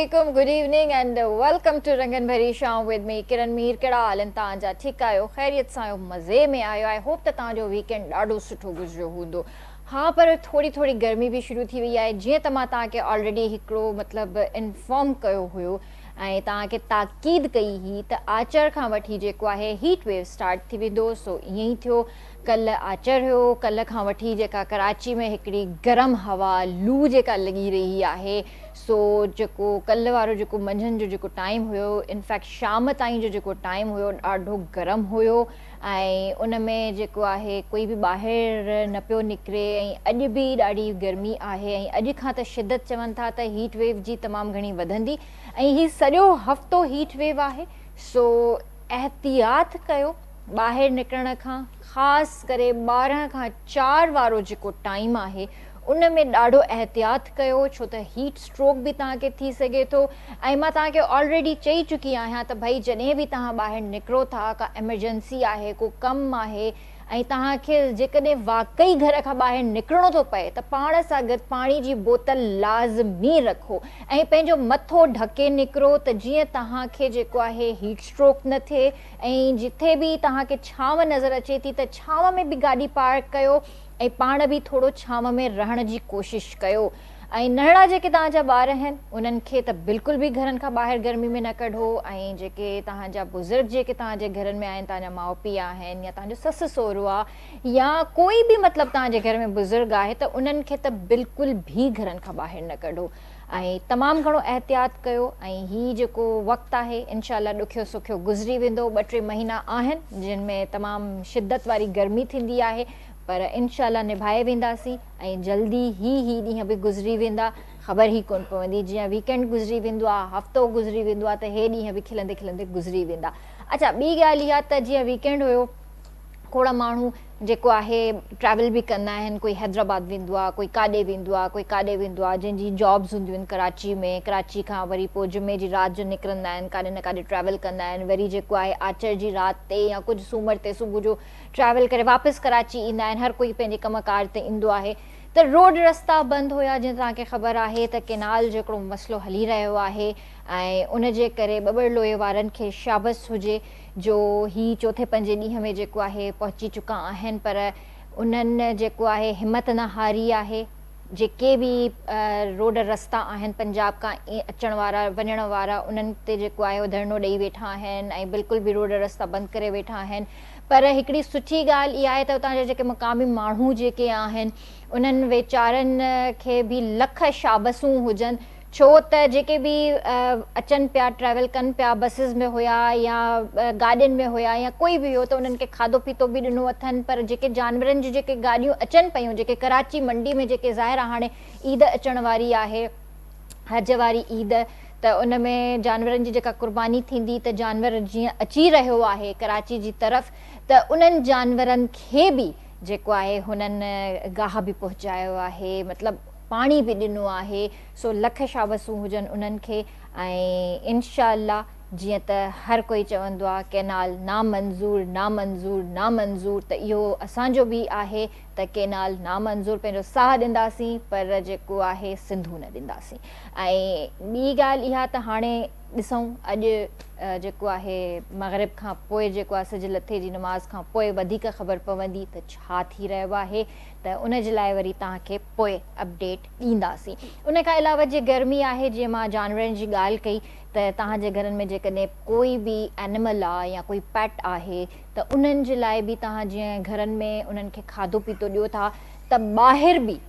Assalamualaikum, good evening and welcome to Rangan Bhari Shaam with me Kiran Meer. कहिड़ा हाल आहिनि तव्हांजा? ठीकु आहियो? ख़ैरियत सां आहियो? मज़े में आहियो? आई होप त तव्हांजो वीकेंड ॾाढो सुठो गुज़रियो हूंदो। हा, पर थोड़ी गर्मी बि शुरू थी वई आहे। जीअं त मां तव्हांखे ऑलरेडी हिकिड़ो मतिलबु इन्फॉर्म कयो हुयो ऐं तव्हांखे ताक़ीद कई हुई त आचर खां वठी जेको आहे हीट वेव स्टार्ट थी वेंदो। सो ईअं ई थियो। कल्ह आचर हुयो। कल्ह खां वठी जेका कराची में हिकिड़ी गरम हवा लू जेका लॻी रही आहे, सो जेको कल्ह वारो जेको मंझंदि जो जेको टाइम हुयो, इनफैक्ट शाम ताईं जो जेको टाइम हुयो ॾाढो गरम हुयो ऐं उन में जेको आहे कोई बि ॿाहिरि न पियो निकिरे ऐं अॼु बि ॾाढी गर्मी आहे ऐं अॼु खां त शिदत चवनि था त हीट वेव जी तमामु घणी वधंदी ऐं हीउ सॼो हफ़्तो हीट वेव आहे। सो एहतियात कयो ॿाहिरि निकिरण खां, ख़ासि करे 12 खां 4 वारो जेको टाइम आहे उन में ॾाढो एहतियात कयो, छो त हीट स्ट्रोक बि तव्हांखे थी सघे थो। ऐं मां तव्हांखे ऑलरेडी चई चुकी आहियां त भई जॾहिं बि तव्हां ॿाहिरि निकिरो था, का एमरजेंसी आहे, को कमु आहे ऐं तव्हांखे जेकॾहिं वाक़ई घर खां ॿाहिरि निकिरणो थो पए त पाण सां गॾु पाणी जी बोतल लाज़मी रखो ऐं पंहिंजो मथो ढके निकिरो त जीअं तव्हांखे जेको आहे हीट स्ट्रोक न थिए। ऐं जिथे बि तव्हांखे छांव नज़र अचे थी त छांव में बि गाॾी पार्क कयो ऐं पाण बि थोरो छांव में रहण जी कोशिशि कयो। ऐं नंढड़ा जेके तव्हांजा ॿार आहिनि उन्हनि खे त बिल्कुलु बि घरनि खां ॿाहिरि गर्मी में न कढो ऐं जेके तव्हांजा बुज़ुर्ग जेके तव्हांजे घरनि में आहिनि, तव्हांजा माउ पीउ आहिनि या तव्हांजो ससु सहुरो आहे या कोई बि मतिलबु तव्हांजे घर में बुज़ुर्ग आहे त उन्हनि खे त बिल्कुलु बि घरनि खां ॿाहिरि न कढो ऐं तमामु घणो एहतियात कयो। ऐं हीउ जेको वक़्तु आहे इनशाला ॾुखियो सुखियो गुज़री वेंदो। 2-3 महीना आहिनि जिन में तमामु शिदत वारी गर्मी थींदी आहे, पर इनशाला निभाए वेंदासीं ऐं जल्दी ही ॾींहं बि गुज़री वेंदा। ख़बर ई कोन पवंदी, जीअं वीकेंड गुज़री वेंदो आहे, हफ़्तो गुज़री वेंदो आहे, त हे ॾींहं बि खिलंदे खिलंदे गुज़री वेंदा। अच्छा, ॿी ॻाल्हि इहा त जीअं वीकेंड हुयो, खोड़ माण्हू जेको आहे ट्रैवल बि कंदा आहिनि। कोई हैदराबाद वेंदो आहे, कोई काॾे वेंदो आहे, कोई काॾे वेंदो आहे, जंहिंजी जॉब्स हूंदियूं आहिनि कराची में। कराची खां वरी पोइ जुमे जी राति जो निकिरंदा आहिनि, काॾे न काॾे ट्रैवल कंदा आहिनि, वरी जेको आहे आचर जी राति ते या कुझु सूमर ते सुबुह जो ट्रैवल करे वापसि कराची ईंदा आहिनि। हर कोई पंहिंजे कमकार ते ईंदो आहे। त रोड रस्ता बंदि हुया, जीअं तव्हांखे ख़बर आहे त केनाल जो हिकिड़ो मसइलो हली रहियो आहे ऐं उनजे करे ॿ लोहे वारनि खे शाबस हुजे जो ही चौथे पंजे ॾींहं में जेको आहे पहुची चुका आहिनि, पर उन्हनि जेको आहे हिमत न हारी आहे। जेके बि रोड रस्ता आहिनि पंजाब खां अचण वारा वञण वारा, उन्हनि ते जेको आहे धरनो ॾेई वेठा आहिनि ऐं बिल्कुलु बि रोड रस्ता बंदि करे वेठा आहिनि। पर हिकिड़ी सुठी ॻाल्हि इहा आहे त उतां जा जेके मुक़ामी माण्हू जेके आहिनि उन्हनि वीचारनि खे बि लख शाबसूं हुजनि, छो त जेके बि अचनि पिया ट्रैवल कनि पिया, बसिस में हुया या गाॾियुनि में हुया या कोई बि हुयो, त उन्हनि खे खाधो पीतो बि ॾिनो अथनि। पर जेके जानवरनि जी जेके गाॾियूं अचनि पियूं, जेके कराची मंडी में जेके ज़ाहिर आहे हाणे ईद अचण वारी आहे, हज वारी ईद, त उन में जानवरनि जी जेका क़ुर्बानी थींदी, त जानवर जीअं अची रहियो आहे कराची जी तरफ़, त उन्हनि जानवरनि खे बि जेको आहे हुननि गाह बि पहुचायो आहे, मतिलबु पाणी बि ॾिनो आहे। सो लख शाबसूं हुजनि उन्हनि खे ऐं इनशाअल्लाह जीअं त हर कोई चवंदो आहे केनाल नामंज़ूर नामंज़ूर नामंज़ूर, त इहो असांजो बि आहे त केनाल नामंज़ूर, पंहिंजो साह ॾींदासीं पर जेको आहे सिंधू न ॾींदासीं। ऐं ॿी ॻाल्हि इहा त हाणे ॾिसूं अॼु जेको आहे मग़रिब खां पोइ जेको आहे सिज लथे जी नमाज़ खां पोइ वधीक ख़बर पवंदी त छा थी रहियो आहे, त उन जे लाइ वरी तव्हांखे पोइ अपडेट ॾींदासीं। उन खां अलावा जीअं गर्मी आहे, जीअं मां जानवरनि जी ॻाल्हि कई, त तव्हांजे घरनि में जेकॾहिं कोई बि एनिमल आहे या कोई पेट आहे त उन्हनि जे लाइ बि तव्हां जीअं घरनि में उन्हनि खे खाधो पीतो ॾियो था, त ॿाहिरि बि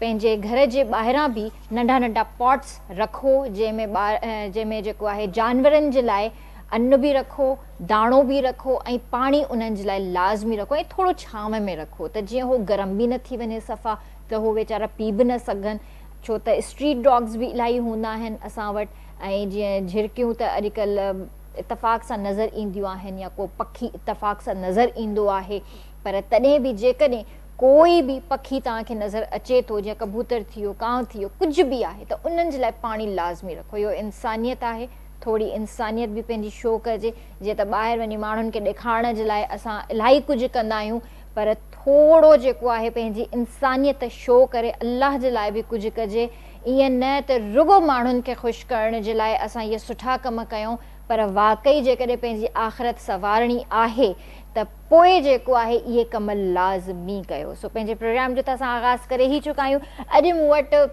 पंहिंजे घर जे ॿाहिरां बि नंढा नंढा पॉट्स रखो जंहिंमें जेको आहे जानवरनि जे लाइ अन्न बि रखो, दाणो बि रखो ऐं पाणी उन्हनि जे लाइ लाज़मी रखो ऐं थोरो छांव में रखो, त जीअं उहो गरम बि न थी वञे सफ़ा, त उहो वीचारा पी बि न सघनि। छो त स्ट्रीट डॉग्स बि इलाही हूंदा आहिनि असां वटि, ऐं जीअं झिरकियूं त अॼुकल्ह इतफ़ाक़ सां नज़र ईंदियूं आहिनि या को पखी इतफ़ाक़ सां नज़र ईंदो आहे, पर तॾहिं बि जेकॾहिं कोई बि पखी तव्हांखे नज़र अचे थो, जीअं कबूतर थी वियो, कांव थी वियो, कुझु बि आहे, त उन्हनि जे लाइ पाणी लाज़मी रखो। इहो इंसानियत आहे, थोरी इंसानियत बि पंहिंजी शो कजे। जीअं त ॿाहिरि वञी माण्हुनि खे ॾेखारण जे लाइ असां इलाही कुझु कंदा आहियूं, पर थोरो जेको आहे पंहिंजी इंसानियत शो करे अलाह जे लाइ बि कुझु कजे। ईअं न त रुगो माण्हुनि खे ख़ुशि करण जे लाइ असां इहे सुठा कम कयूं, पर वाक़ई जेकॾहिं पंहिंजी आख़िरत सवारणी आहे त पोइ जेको आहे इहे कम लाज़मी कयो। सो पंहिंजे प्रोग्राम जो त असां आगाज़ करे ई चुका आहियूं। अॼु मूं वटि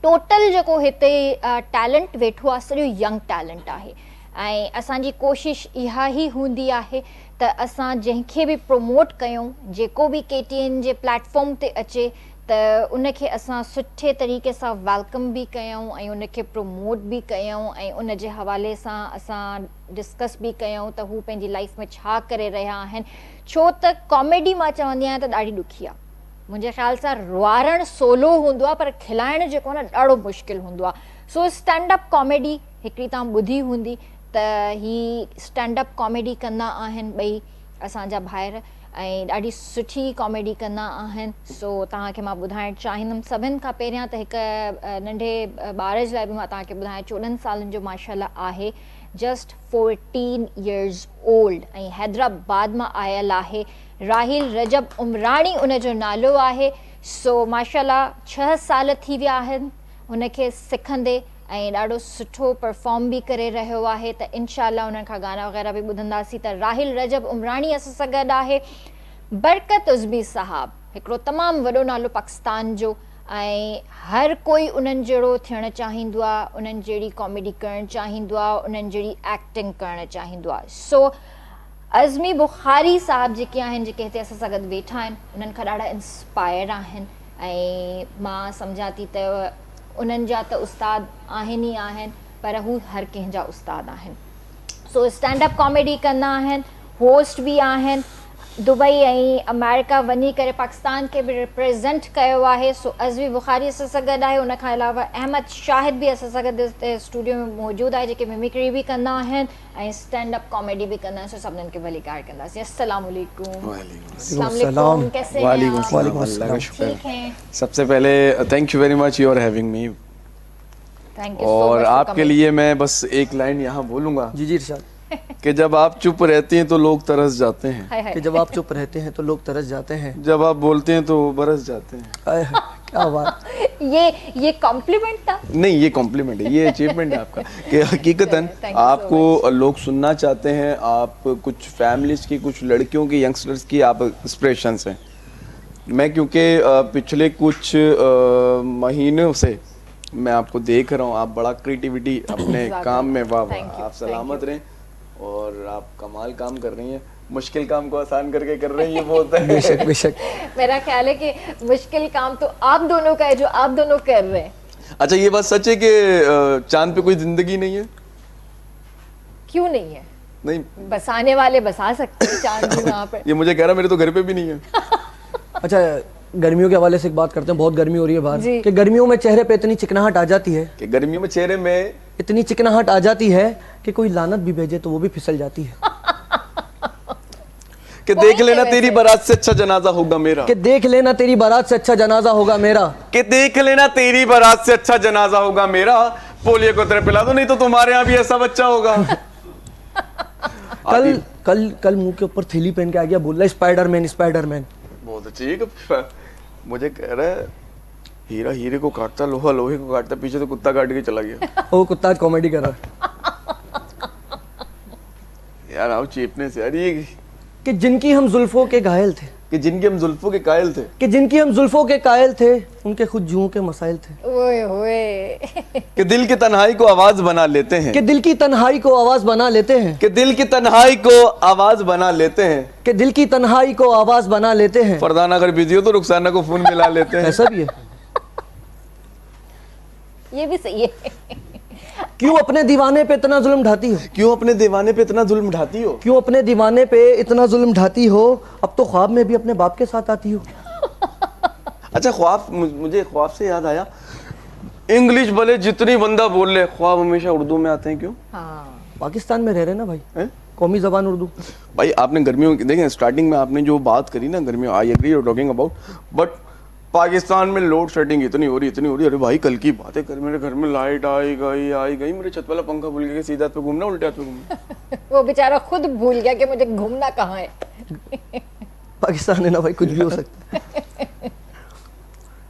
टोटल जेको हिते टैलेंट वेठो आहे सॼो यंग टैलेंट आहे, ऐं असांजी कोशिशि इहा ई हूंदी आहे त असां जंहिंखे बि प्रमोट कयूं, जेको बि KTN जे प्लेटफॉर्म ते अचे त उनखे असां सुठे तरीक़े सां वेलकम बि कयूं ऐं उनखे प्रमोट बि कयूं ऐं उन जे हवाले सां असां डिस्कस बि कयूं त हू पंहिंजी लाइफ में छा करे रहिया आहिनि। छो त कॉमेडी मां चवंदी आहियां त ॾाढी ॾुखी आहे। मुंहिंजे ख़्याल सां रुआरणु सवलो हूंदो आहे, पर खिलाइणु जेको आहे न ॾाढो मुश्किल हूंदो आहे। सो स्टैंडअप कॉमेडी हिकिड़ी तव्हां ॿुधी हूंदी त ही स्टैंडअप कॉमेडी कंदा आहिनि ॿई असांजा भाइर, ऐं ॾाढी सुठी कॉमेडी कंदा आहिनि। सो तव्हांखे मां ॿुधाइणु चाहींदमि सभिनि खां पहिरियां त हिकु नंढे ॿार जे लाइ बि मां तव्हांखे ॿुधायां, 14 सालनि जो माशाल्लाह आहे, जस्ट 14 years old, ऐं हैदराबाद मां आयल आहे। राहिल रजब उमराणी उनजो नालो आहे। सो माशाल्लाह 6 साल थी विया आहिनि हुनखे सिखंदे, ऐं ॾाढो सुठो परफॉर्म बि करे रहियो आहे। त इंशाअल्लाह उन्हनि खां गाना वग़ैरह बि ॿुधंदासीं। त राहिल रजब उमराणी असां सां गॾु आहे। बरकत उज़्मी साहब हिकिड़ो तमामु वॾो नालो पाकिस्तान जो, ऐं हर कोई उन्हनि जहिड़ो थियणु चाहींदो आहे, उन्हनि जहिड़ी कॉमेडी करणु चाहींदो आहे, उन्हनि जहिड़ी एक्टिंग करणु चाहींदो आहे। सो अज़मी बुखारी साहब जेके आहिनि, जेके हिते असां सां गॾु वेठा आहिनि, उन्हनि खां ॾाढा इंस्पायर आहिनि, ऐं मां सम्झां थी त उन्हनि जा त उस्ताद आहिनि ई आहिनि, पर हू हर कंहिंजा उस्ताद आहिनि। सो स्टैंडअप कॉमेडी कंदा आहिनि, होस्ट बि आहिनि, दुबई ऐं अमेरिका वञी करे पाकिस्तान खे बि रिप्रेज़ेंट कयो आहे। सो अज़मी बुखारी असां सां गॾु आहे। उनखां अलावा अहमद शाहिद बि असां सां गॾु स्टूडियो में मौजूदु आहे, जेके मिमिक्री बि कंदा आहिनि ऐं स्टैंडअप कॉमेडी बि कंदा आहिनि। सो सभिनीनि खे भली कार कंदासीं। अस्सलाम वालेकुम। वालेकुम कैसे हैं आप? अल्लाह का शुक्र। ठीक हैं। सबसे पहले thank you very much you are having me. Thank you. और आपके लिए मैं बस एक लाइन यहाँ बोलूँगा जी जी इरशाद। कि जब आप चुप रहती हैं तो लोग तरस जाते हैं, हाय हाय। कि जब आप चुप रहते हैं तो लोग तरस जाते हैं, जब आप बोलते हैं तो वो बरस जाते हैं। हाय हाय, क्या बात। ये कॉम्प्लीमेंट था? नहीं, ये कॉम्प्लीमेंट है, ये अचीवमेंट है आपका कि हकीकतन Thank you so आपको लोग सुनना चाहते हैं। आप कुछ फैमिलीज की, कुछ लड़कियों की, यंगस्टर्स की आप इंस्पिरेशंस हैं। मैं क्योंकि पिछले कुछ महीनों से मैं आपको देख रहा हूँ, आप बड़ा क्रिएटिविटी अपने काम में, वाह वाह, आप सलामत रहें और आप कमाल काम कर रही हैं। मुश्किल काम को आसान करके कर रही हैं, ये बहुत है। बेशक बेशक। मेरा ख्याल है कि मुश्किल काम तो आप दोनों का है जो आप दोनों कर रहे हैं। अच्छा, ये बात सच है कि चांद पे कोई जिंदगी नहीं है? क्यों नहीं है? नहीं, बसाने वाले बसा सकते हैं चांद भी वहाँ पे। ये मुझे कह रहा मेरे तो घर पे भी नहीं है। अच्छा, गर्मियों के हवाले से एक बात करते हैं। बहुत गर्मी हो रही है बाहर, जी। कि गर्मियों में चेहरे पे इतनी चिकनाहट आ जाती है, कि गर्मियों में चेहरे में इतनी चिकनाहट आ जाती है कि कोई लानत भी भेजे तो वो भी फिसल जाती है। कि देख लेना तेरी बारात से अच्छा जनाजा होगा मेरा, कि देख लेना तेरी बारात से अच्छा जनाजा होगा मेरा, कि देख लेना तेरी बारात से अच्छा जनाजा होगा मेरा। पोलियो को तरह पिला दो, नहीं तो तुम्हारे यहाँ भी ऐसा बच्चा होगा। कल कल कल मुंह के ऊपर थैली पहन के आ गया, बोल रहा है स्पाइडरमैन स्पाइडरमैन। बहुत अच्छी। मुझे कह रहा है हीरा हीरे को काटता, लोहा लोहे को काटता, पीछे तो कुत्ता काट के चला गया। वो कुत्ता आज कॉमेडी कर रहा है यार आओ चीपने से यार। ये कि जिनकी हम जुल्फों के घायल थे, कि जिनके हम जुल्फों के कायल थे, कि जिनकी हम जुल्फों के कायल थे, उनके खुद जुओं के मसाइल थे। ओए होए। कि दिल की तन्हाई को आवाज बना लेते हैं, कि दिल की तन्हाई को आवाज बना लेते हैं, कि दिल की तन्हाई को आवाज बना लेते हैं। कि दिल की तन्हाई को आवाज बना लेते हैं। फरदान अगर बिजी हो तो रुखसाना को फोन मिला लेते हैं। ऐसा भी है। ये भी सही है। क्यों अपने दीवाने पे इतना जुल्म ढाती हो? क्यों अपने दीवाने पे इतना जुल्म ढाती हो? क्यों अपने दीवाने पे इतना जुल्म ढाती हो? अब तो ख्वाब में भी अपने बाप के साथ आती हो। अच्छा, ख्वाब, मुझे ख्वाब से याद आया, इंग्लिश भले जितनी बंदा बोल ले, ख्वाब हमेशा उर्दू में आते हैं। क्यों? हाँ। पाकिस्तान में रह रहे ना भाई, है? कौमी जबान उर्दू। भाई आपने गर्मियों देखें, स्टार्टिंग में आपने जो बात करी ना गर्मियों, I agree you talking about, but Pakistan में लोड शेडिंग इतनी हो रही। अरे भाई कल की बातें कर, मेरे घर में लाइट आई गई, मेरे छत वाला पंखा भूल गया, सीधा हाथ पे घूमना उल्टे हाथ पे घूमना। वो बेचारा खुद भूल गया कि मुझे घूमना कहाँ है। पाकिस्तान है ना भाई, कुछ भी हो सकता है।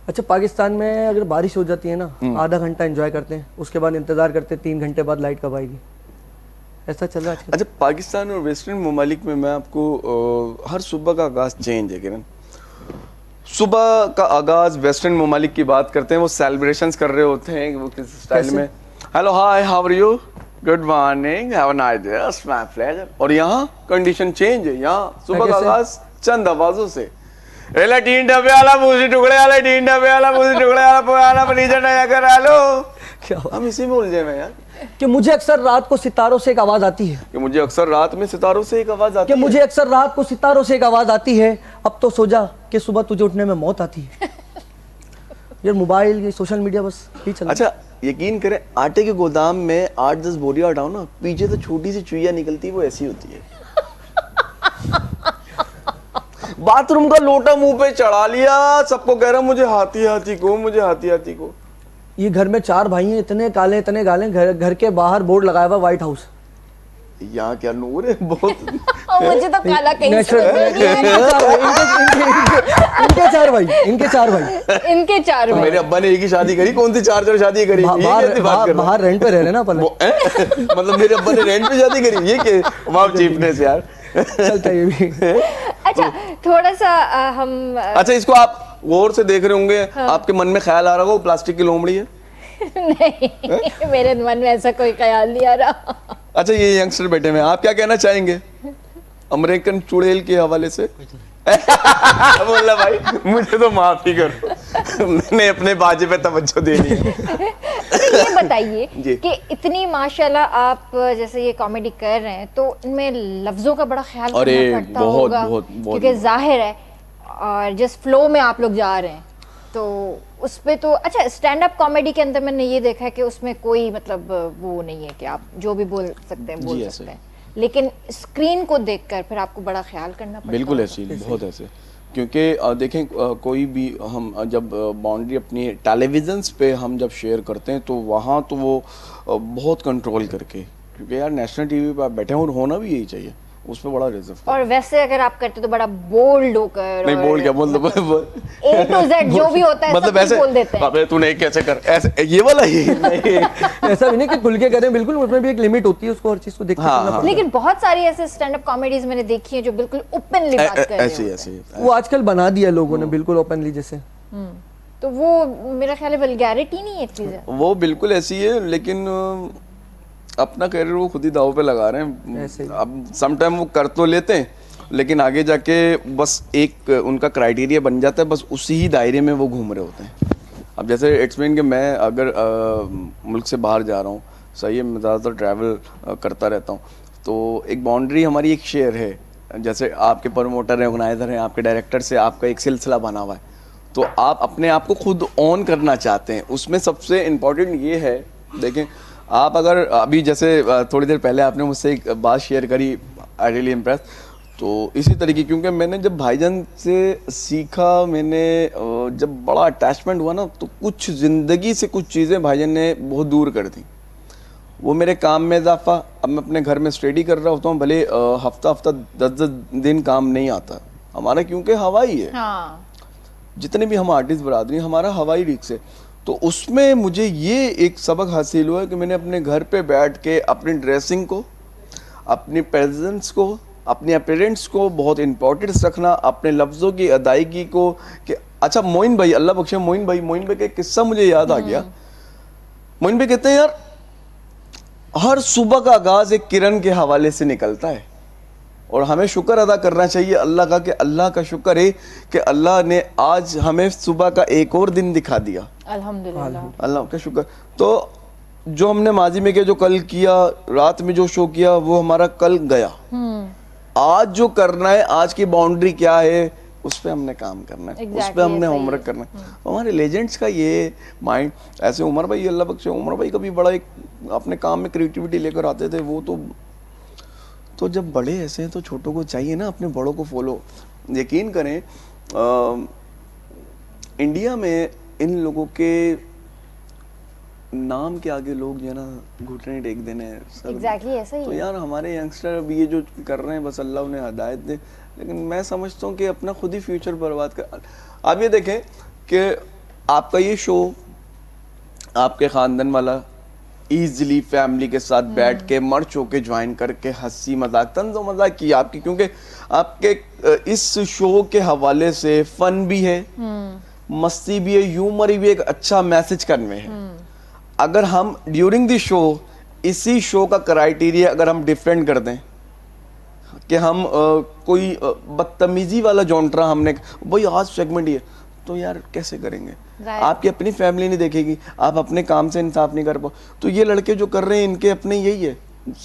अच्छा, पाकिस्तान में अगर बारिश हो जाती है ना, आधा घंटा एंजॉय करते हैं, उसके बाद इंतजार करते हैं 3 घंटे बाद लाइट कब आएगी। ऐसा चल रहा है आजकल। अच्छा, पाकिस्तान और वेस्टर्न ममालिक में मैं आपको हर सुबह का आगाज चेंज है किरण। सुबह का आगाज वेस्टर्न ममालिक की बात करते हैं, वो सेलिब्रेशंस कर रहे होते हैं वो किस स्टाइल में, hello hi how are you, good morning, have a nice day, it's my pleasure. और यहाँ कंडीशन चेंज है, यहाँ सुबह का आगाज चंद आवाजों से, एला तीन डब्बे वाला पूसी टुकड़े वाला, तीन डब्बे वाला पूसी टुकड़े वाला पुराना फर्नीचर नया कर हेलो। क्या हम इसी में उलझे हुए हैं यार, कि मुझे अक्सर रात को सितारों से एक आवाज आती है, कि मुझे अक्सर रात में सितारों से एक आवाज आती कि मुझे अक्सर रात को सितारों से एक आवाज आती है, अब तो सो जा कि सुबह तुझे उठने में मौत आती है। यार मोबाइल, ये सोशल मीडिया बस ही चल। अच्छा यकीन करें, आटे के गोदाम में 8-10 बोरियां हटाओ ना, पीछे से छोटी सी चुईया निकलती है, वो ऐसी होती है। बाथरूम का लोटा मुंह पे चढ़ा लिया, सबको कह रहा मुझे हाथी हाथी को, मुझे हाथी हाथी को। ये घर में 4 भाई हैं, इतने काले इतने गाले, घर के बाहर बोर्ड लगाया हुआ व्हाइट हाउस। यहाँ क्या नूर है बहुत। मुझे तो काला कहीं से इनके 4 भाई इनके 4 भाई। मेरे अब्बा ने एक ही शादी करी, कौन सी 4 शादी करी? बाहर रेंट पे रह रहे ना पहले। मतलब मेरे अब्बा ने रेंट पे शादी करी, ये क्या वाह चीपनेस यार। चलता है ये भी। अच्छा थोड़ा सा हम अच्छा इसको आप गौर से देख रहे होंगे, आपके मन में ख्याल आ रहा होगा वो प्लास्टिक की लोमड़ी है। नहीं मेरे मन में ऐसा कोई ख्याल नहीं आ रहा। अच्छा ये यंगस्टर बैठे में, आप क्या कहना चाहेंगे अमेरिकन चुड़ैल के हवाले से? बोला भाई मुझे तो माफी करो, मैंने अपने बाजे पे तवज्जो देनी है। तो ये बताइए कि इतनी माशाल्लाह आप जैसे ये कॉमेडी कर रहे हैं तो इनमें लफ्जों का बड़ा ख्याल करना पड़ता होगा, क्योंकि जाहिर है और जिस फ्लो में आप लोग जा रहे हैं तो उस पे तो। अच्छा स्टैंड अप कॉमेडी के अंदर मैंने ये देखा है कि उसमें कोई मतलब वो नहीं है कि आप जो भी बोल सकते हैं बोल सकते हैं, लेकिन स्क्रीन को देखकर फिर आपको बड़ा ख्याल करना पड़ता है। बिल्कुल ऐसे, बहुत ऐसे, क्योंकि देखें कोई भी हम जब बाउंड्री अपनी टेलीविजन्स पे हम जब शेयर करते हैं तो वहाँ तो वो बहुत कंट्रोल करके, क्योंकि यार नेशनल टीवी पे आप बैठे हैं और होना भी यही चाहिए, उस पर बड़ा रिजर्व। और वैसे अगर आप करते तो बड़ा बोल्ड होकर, नहीं बोल्ड क्या मतलब A to Z जो भी होता है मतलब सब ऐसे बोल देते हैं। अबे तूने कैसे कर ऐसे, ये वाला ही नहीं। ऐसा भी नहीं कि खुल के करें, बिल्कुल उसमें भी एक लिमिट होती है, उसको हर चीज को देखते करना पड़ता है। लेकिन बहुत सारी ऐसे स्टैंड अप कॉमेडीज मैंने देखी हैं जो बिल्कुल ओपनली बात कर रहे ऐसे हैं। ऐसे वो आजकल बना दिया लोगों ने बिल्कुल ओपनली जैसे। तो वो मेरा ख्याल है वल्गैरिटी नहीं है चीज है। वो बिल्कुल ऐसी है, लेकिन अपना करियर वो खुद ही दाव पे लगा रहे हैं। ऐसे ही। अब समटाइम वो कर तो लेते हैं, लेकिन आगे जाके बस एक उनका क्राइटेरिया बन जाता है, बस उसी ही दायरे में वो घूम रहे होते हैं। अब जैसे इट्स मीन कि मैं अगर मुल्क से बाहर जा रहा हूँ, सही है, मैं ज़्यादातर ट्रैवल करता रहता हूँ, तो एक बाउंड्री हमारी एक शेयर है। जैसे आपके प्रमोटर हैं, ऑर्गेनाइजर हैं, आपके डायरेक्टर से आपका एक सिलसिला बना हुआ है, तो आप अपने आप को खुद ऑन करना चाहते हैं। उसमें सबसे इम्पोर्टेंट ये है, देखें आप अगर अभी जैसे थोड़ी देर पहले आपने मुझसे एक बात शेयर करी, आई रियली इम्प्रेस, तो इसी तरीके, क्योंकि मैंने जब भाईजान से सीखा, मैंने जब बड़ा अटैचमेंट हुआ ना, तो कुछ ज़िंदगी से कुछ चीज़ें भाईजान ने बहुत दूर कर दी। वो मेरे काम में इजाफा, अब मैं अपने घर में स्टडी कर रहा होता हूँ, भले हफ्ता 10-10 दिन काम नहीं आता हमारा, क्योंकि हवाई है। जितने भी हम आर्टिस्ट बरादरी हमारा हवाई रिक्स है, तो उसमें मुझे ये एक सबक हासिल हुआ कि मैंने अपने घर पे बैठ के अपनी ड्रेसिंग को, अपनी प्रेजेंस को, अपने अपीयरेंस को बहुत इम्पोर्टेंस रखना, अपने लफ्ज़ों की अदायगी को। कि अच्छा मोइन भाई, अल्लाह बख्शे मोइन भाई का एक किस्सा मुझे याद आ गया। मोइन भाई कहते हैं यार हर सुबह का आगाज़ एक किरण के हवाले से निकलता है, और हमें शुक्र अदा करना चाहिए अल्लाह का, कि अल्लाह का शुक्र है कि अल्लाह ने आज हमें सुबह का एक और दिन दिखा दिया, अल्हम्दुलिल्लाह, अल्लाह का शुक्र। तो जो हमने माजी में किया, जो कल किया, रात में जो शो किया, वो हमारा कल गया। आज जो करना है, आज की बाउंड्री क्या है, उस पर हमने काम करना है, उस पर हमने होमवर्क करना है। हमारे लेजेंड्स का ये माइंड, ऐसे उमर भाई, अल्लाह बख्शे, उमर भाई कभी बड़ा एक अपने काम में क्रिएटिविटी लेकर आते थे। वो तो जब बड़े ऐसे हैं तो छोटों को चाहिए ना अपने बड़ों को फॉलो। यकीन करें इंडिया में इन लोगों के नाम के आगे लोग जो है ना घुटने टेक देने सब। एग्जैक्टली ऐसा ही तो है। यार हमारे यंगस्टर अभी ये जो कर रहे हैं, बस अल्लाह उन्हें हिदायत दे, लेकिन मैं समझता हूँ कि अपना खुद ही फ्यूचर बर्बाद कर। आप ये देखें कि आपका ये शो आपके ख़ानदान वाला ईजिली फैमिली के साथ बैठ के मर्च होके ज्वाइन करके हंसी मजाक तंज़ो मजाक की आपकी, क्योंकि आपके इस शो के हवाले से फन भी है, मस्ती भी है, ह्यूमर भी, एक अच्छा मैसेज कन्वे है। अगर हम ड्यूरिंग द शो इसी शो का क्राइटेरिया अगर हम डिफरेंट कर दें कि हम कोई बदतमीजी वाला जॉनरा हमने भाई आज सेगमेंट ये, तो यार कैसे करेंगे? आपकी अपनी फैमिली नहीं देखेगी, आप अपने काम से इंसाफ नहीं कर पाओ। तो ये लड़के जो कर रहे हैं इनके अपने यही है।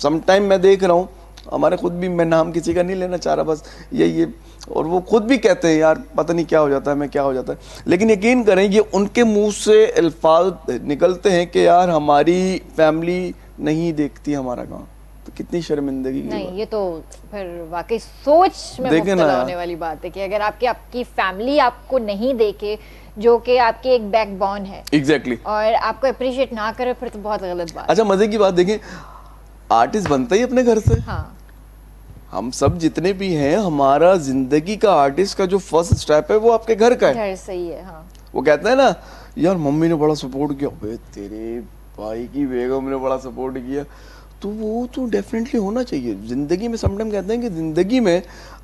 समटाइम मैं देख रहा हूँ हमारे खुद भी, मैं नाम किसी का नहीं लेना चाह रहा, बस यही है, और वो खुद भी कहते हैं यार पता नहीं क्या हो जाता है, मैं क्या हो जाता है। लेकिन यकीन करें ये उनके मुंह से अल्फाज निकलते हैं कि यार हमारी फैमिली नहीं देखती हमारा काम, तो कितनी शर्मिंदगी की नहीं, बात। ये तो फिर वाकई सोच में देखे ना मुब्तला यार। होने वाली बात है कि अगर आपकी फैमिली आपको नहीं देखे, जो कि आपकी एक बैकबोन है, एग्जैक्टली। और आपको अप्रिशिएट ना करे, फिर तो बहुत गलत बात अच्छा मजे की बात देखें, आर्टिस्ट बनता ही अपने घर से। है। हाँ, हम सब जितने भी हैं, हमारा जिंदगी का आर्टिस्ट का जो फर्स्ट स्टेप है वो आपके घर का है। घर सही है। हाँ, वो कहते हैं ना यार मम्मी ने बड़ा सपोर्ट किया, बे तेरे भाई की बेगम ने बड़ा सपोर्ट किया, तो वो तो डेफिनेटली होना चाहिए जिंदगी में। समटाइम कहते हैं कि जिंदगी में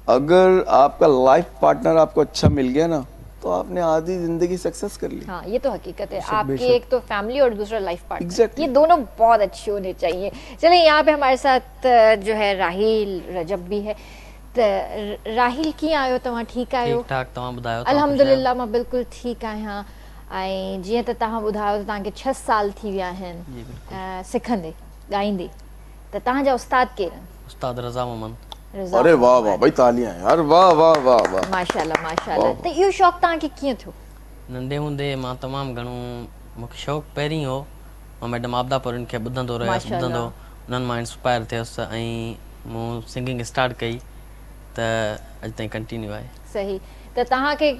अगर आपका लाइफ पार्टनर आपको अच्छा मिल गया ना, तो आपने आधी जिंदगी सक्सेस कर ली। हाँ, ये तो हकीकत है। आपकी एक तो फैमिली और दूसरा लाइफ पार्टनर, Exactly. ये दोनों बहुत अच्छे होने चाहिए। चलिए, यहाँ पे हमारे साथ जो है राहिल रजब भी है। तो राहिल कीअं आहियो तव्हां? ठीकु आहियो? ठीक ठाक, तव्हां ॿुधायो? अल्हम्दुलिल्लाह, मां बिल्कुलु ठीकु आहियां। ऐं जीअं त तव्हां ॿुधायो त तव्हांखे 6 साल थी विया आहिनि सिखंदे ॻाईंदे, त तव्हांजा उस्ताद केरु आहिनि? उस्ताद रज़ा मोहम्मद। रज़ा अरे वाह वाह भाई, तालियां यार, वाह वाह वाह वाह, माशाल्लाह माशाल्लाह। त इहो शौक़ु तव्हांखे कीअं थियो? नंढे हूंदे मां तमामु घणो, मूंखे शौक़ु पहिरीं हो, मां मैडम आपदा पुरनि खे ॿुधंदो रहियुसि, माशाल्लाह। ॿुधंदो, उन्हनि मां इंस्पायर थियुसि ऐं मूं सिंगिंग स्टार्ट कई, त अॼु ताईं कंटिन्यू आहे। सही। त तव्हांखे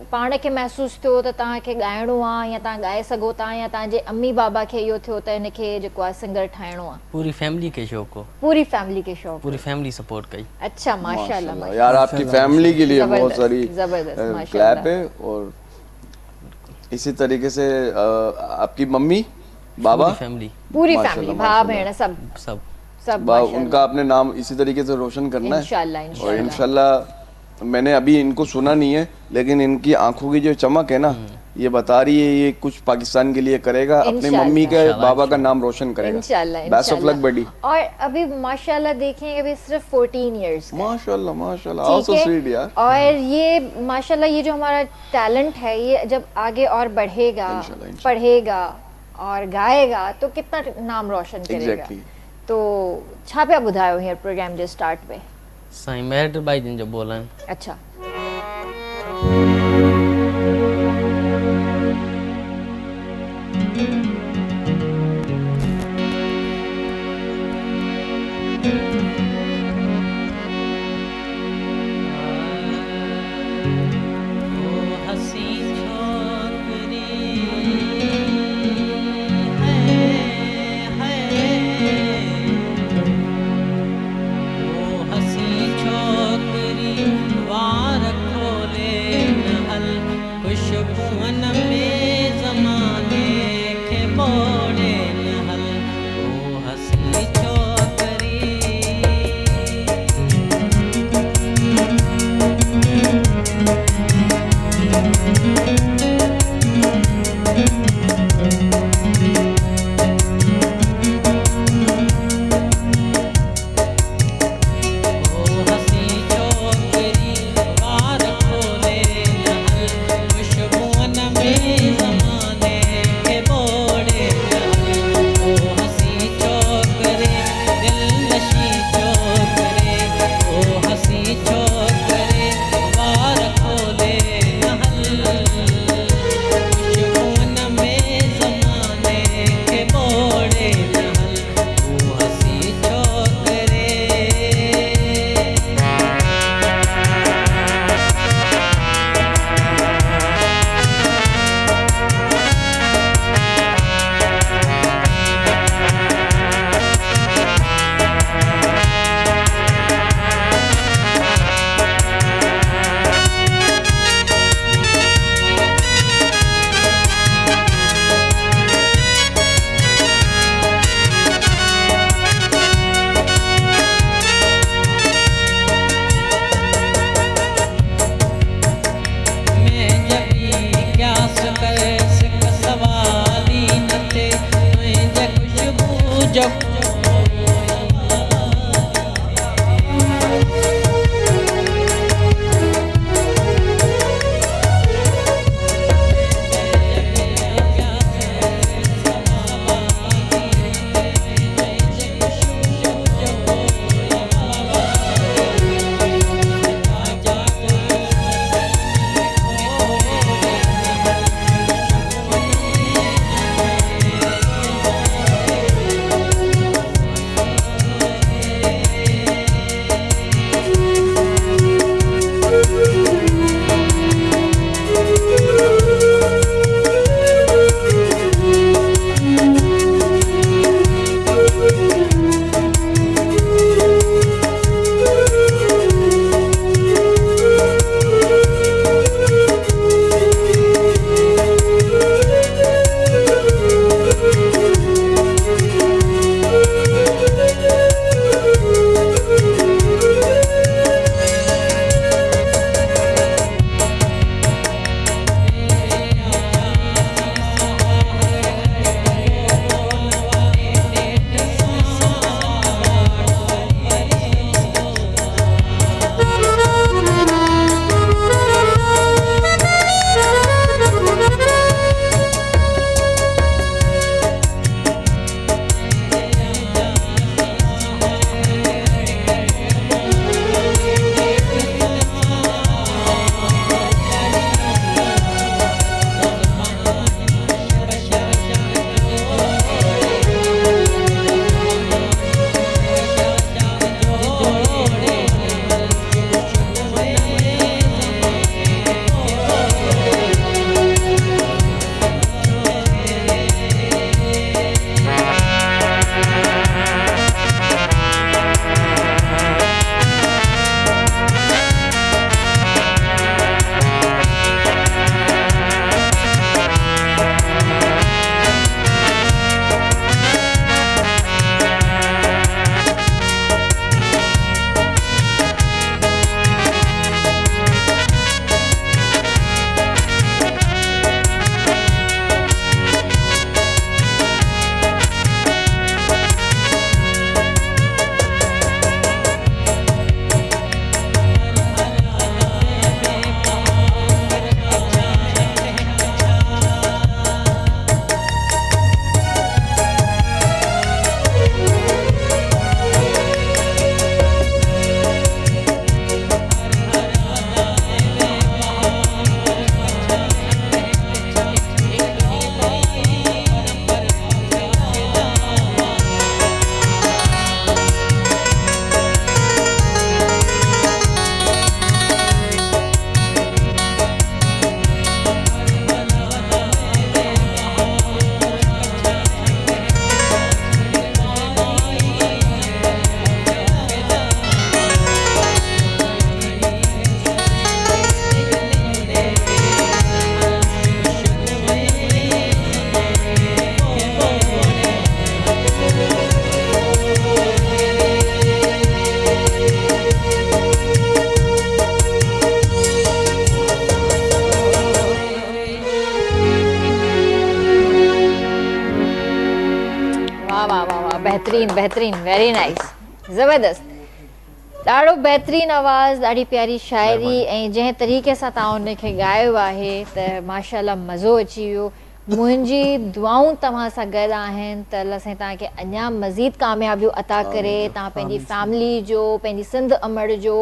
पाण खे महसूसु थियो त तव्हांखे ॻाइणो आहे, या तव्हां ॻाए सघो था, या तव्हांजे अम्मी बाबा खे इहो थियो त हिनखे जेको आहे सिंगर ठाहिणो आहे? पूरी फैमिली खे शौक़ु हो, पूरी फैमिली खे शौक़ु? पूरी फैमिली सपोर्ट कई। अच्छा, माशाल्लाह माशाल्लाह यार, आपकी फैमिली के लिए बहुत सारी जबरदस्त, माशाल्लाह। क्लैप है। और इसी तरीके से आपकी मम्मी बाबा, पूरी फैमिली, पूरी माशाल्लाह, फैमिली, भाउ भेण सब सब सब उनका अपने नाम इसी तरीके से रोशन करना है। इंशाल्लाह, और इंशाल्लाह। इंशाल्लाह मैंने अभी इनको सुना नहीं है, लेकिन इनकी आंखों की जो चमक है ना, ये बता रही है ये कुछ पाकिस्तान के लिए करेगा, अपनी इंशाल्लाह। मम्मी का इंशाल्लाह, बाबा का नाम रोशन करेगा। इंशाल्लाह, बेस्ट ऑफ लक बडी। और अभी माशाल्लाह देखें, अभी सिर्फ 14 इयर्स का है। माशाल्लाह माशाल्लाह, हाउ सो ठीक स्वीट है। यार। और ये माशाल्लाह, ये जो हमारा टैलेंट है, ये जब आगे और बढ़ेगा, इंशाल्लाह, इंशाल्लाह। पढ़ेगा और गाएगा, तो कितना नाम रोशन करेगा। Exactly. तो छा पिया ॿुधायो हींअर प्रोग्राम जे स्टार्ट में? साईं मेहर भाई जिन जो बोल आहिनि। अच्छा, बहितरीन बहितरीन, वेरी नाइस, ज़बरदस्त। ॾाढो बहितरीन आवाज़, ॾाढी प्यारी शाइरी ऐं जंहिं तरीक़े सां तव्हां उनखे ॻायो आहे त माशाल्लाह मज़ो अची वियो। मुंहिंजी दुआऊं तव्हां सां गॾु आहिनि त अल्लाह साईं तव्हांखे अञा मज़ीद कामयाबियूं अता करे, तव्हां पंहिंजी फैमिली जो, पंहिंजी सिंध अमड़ जो,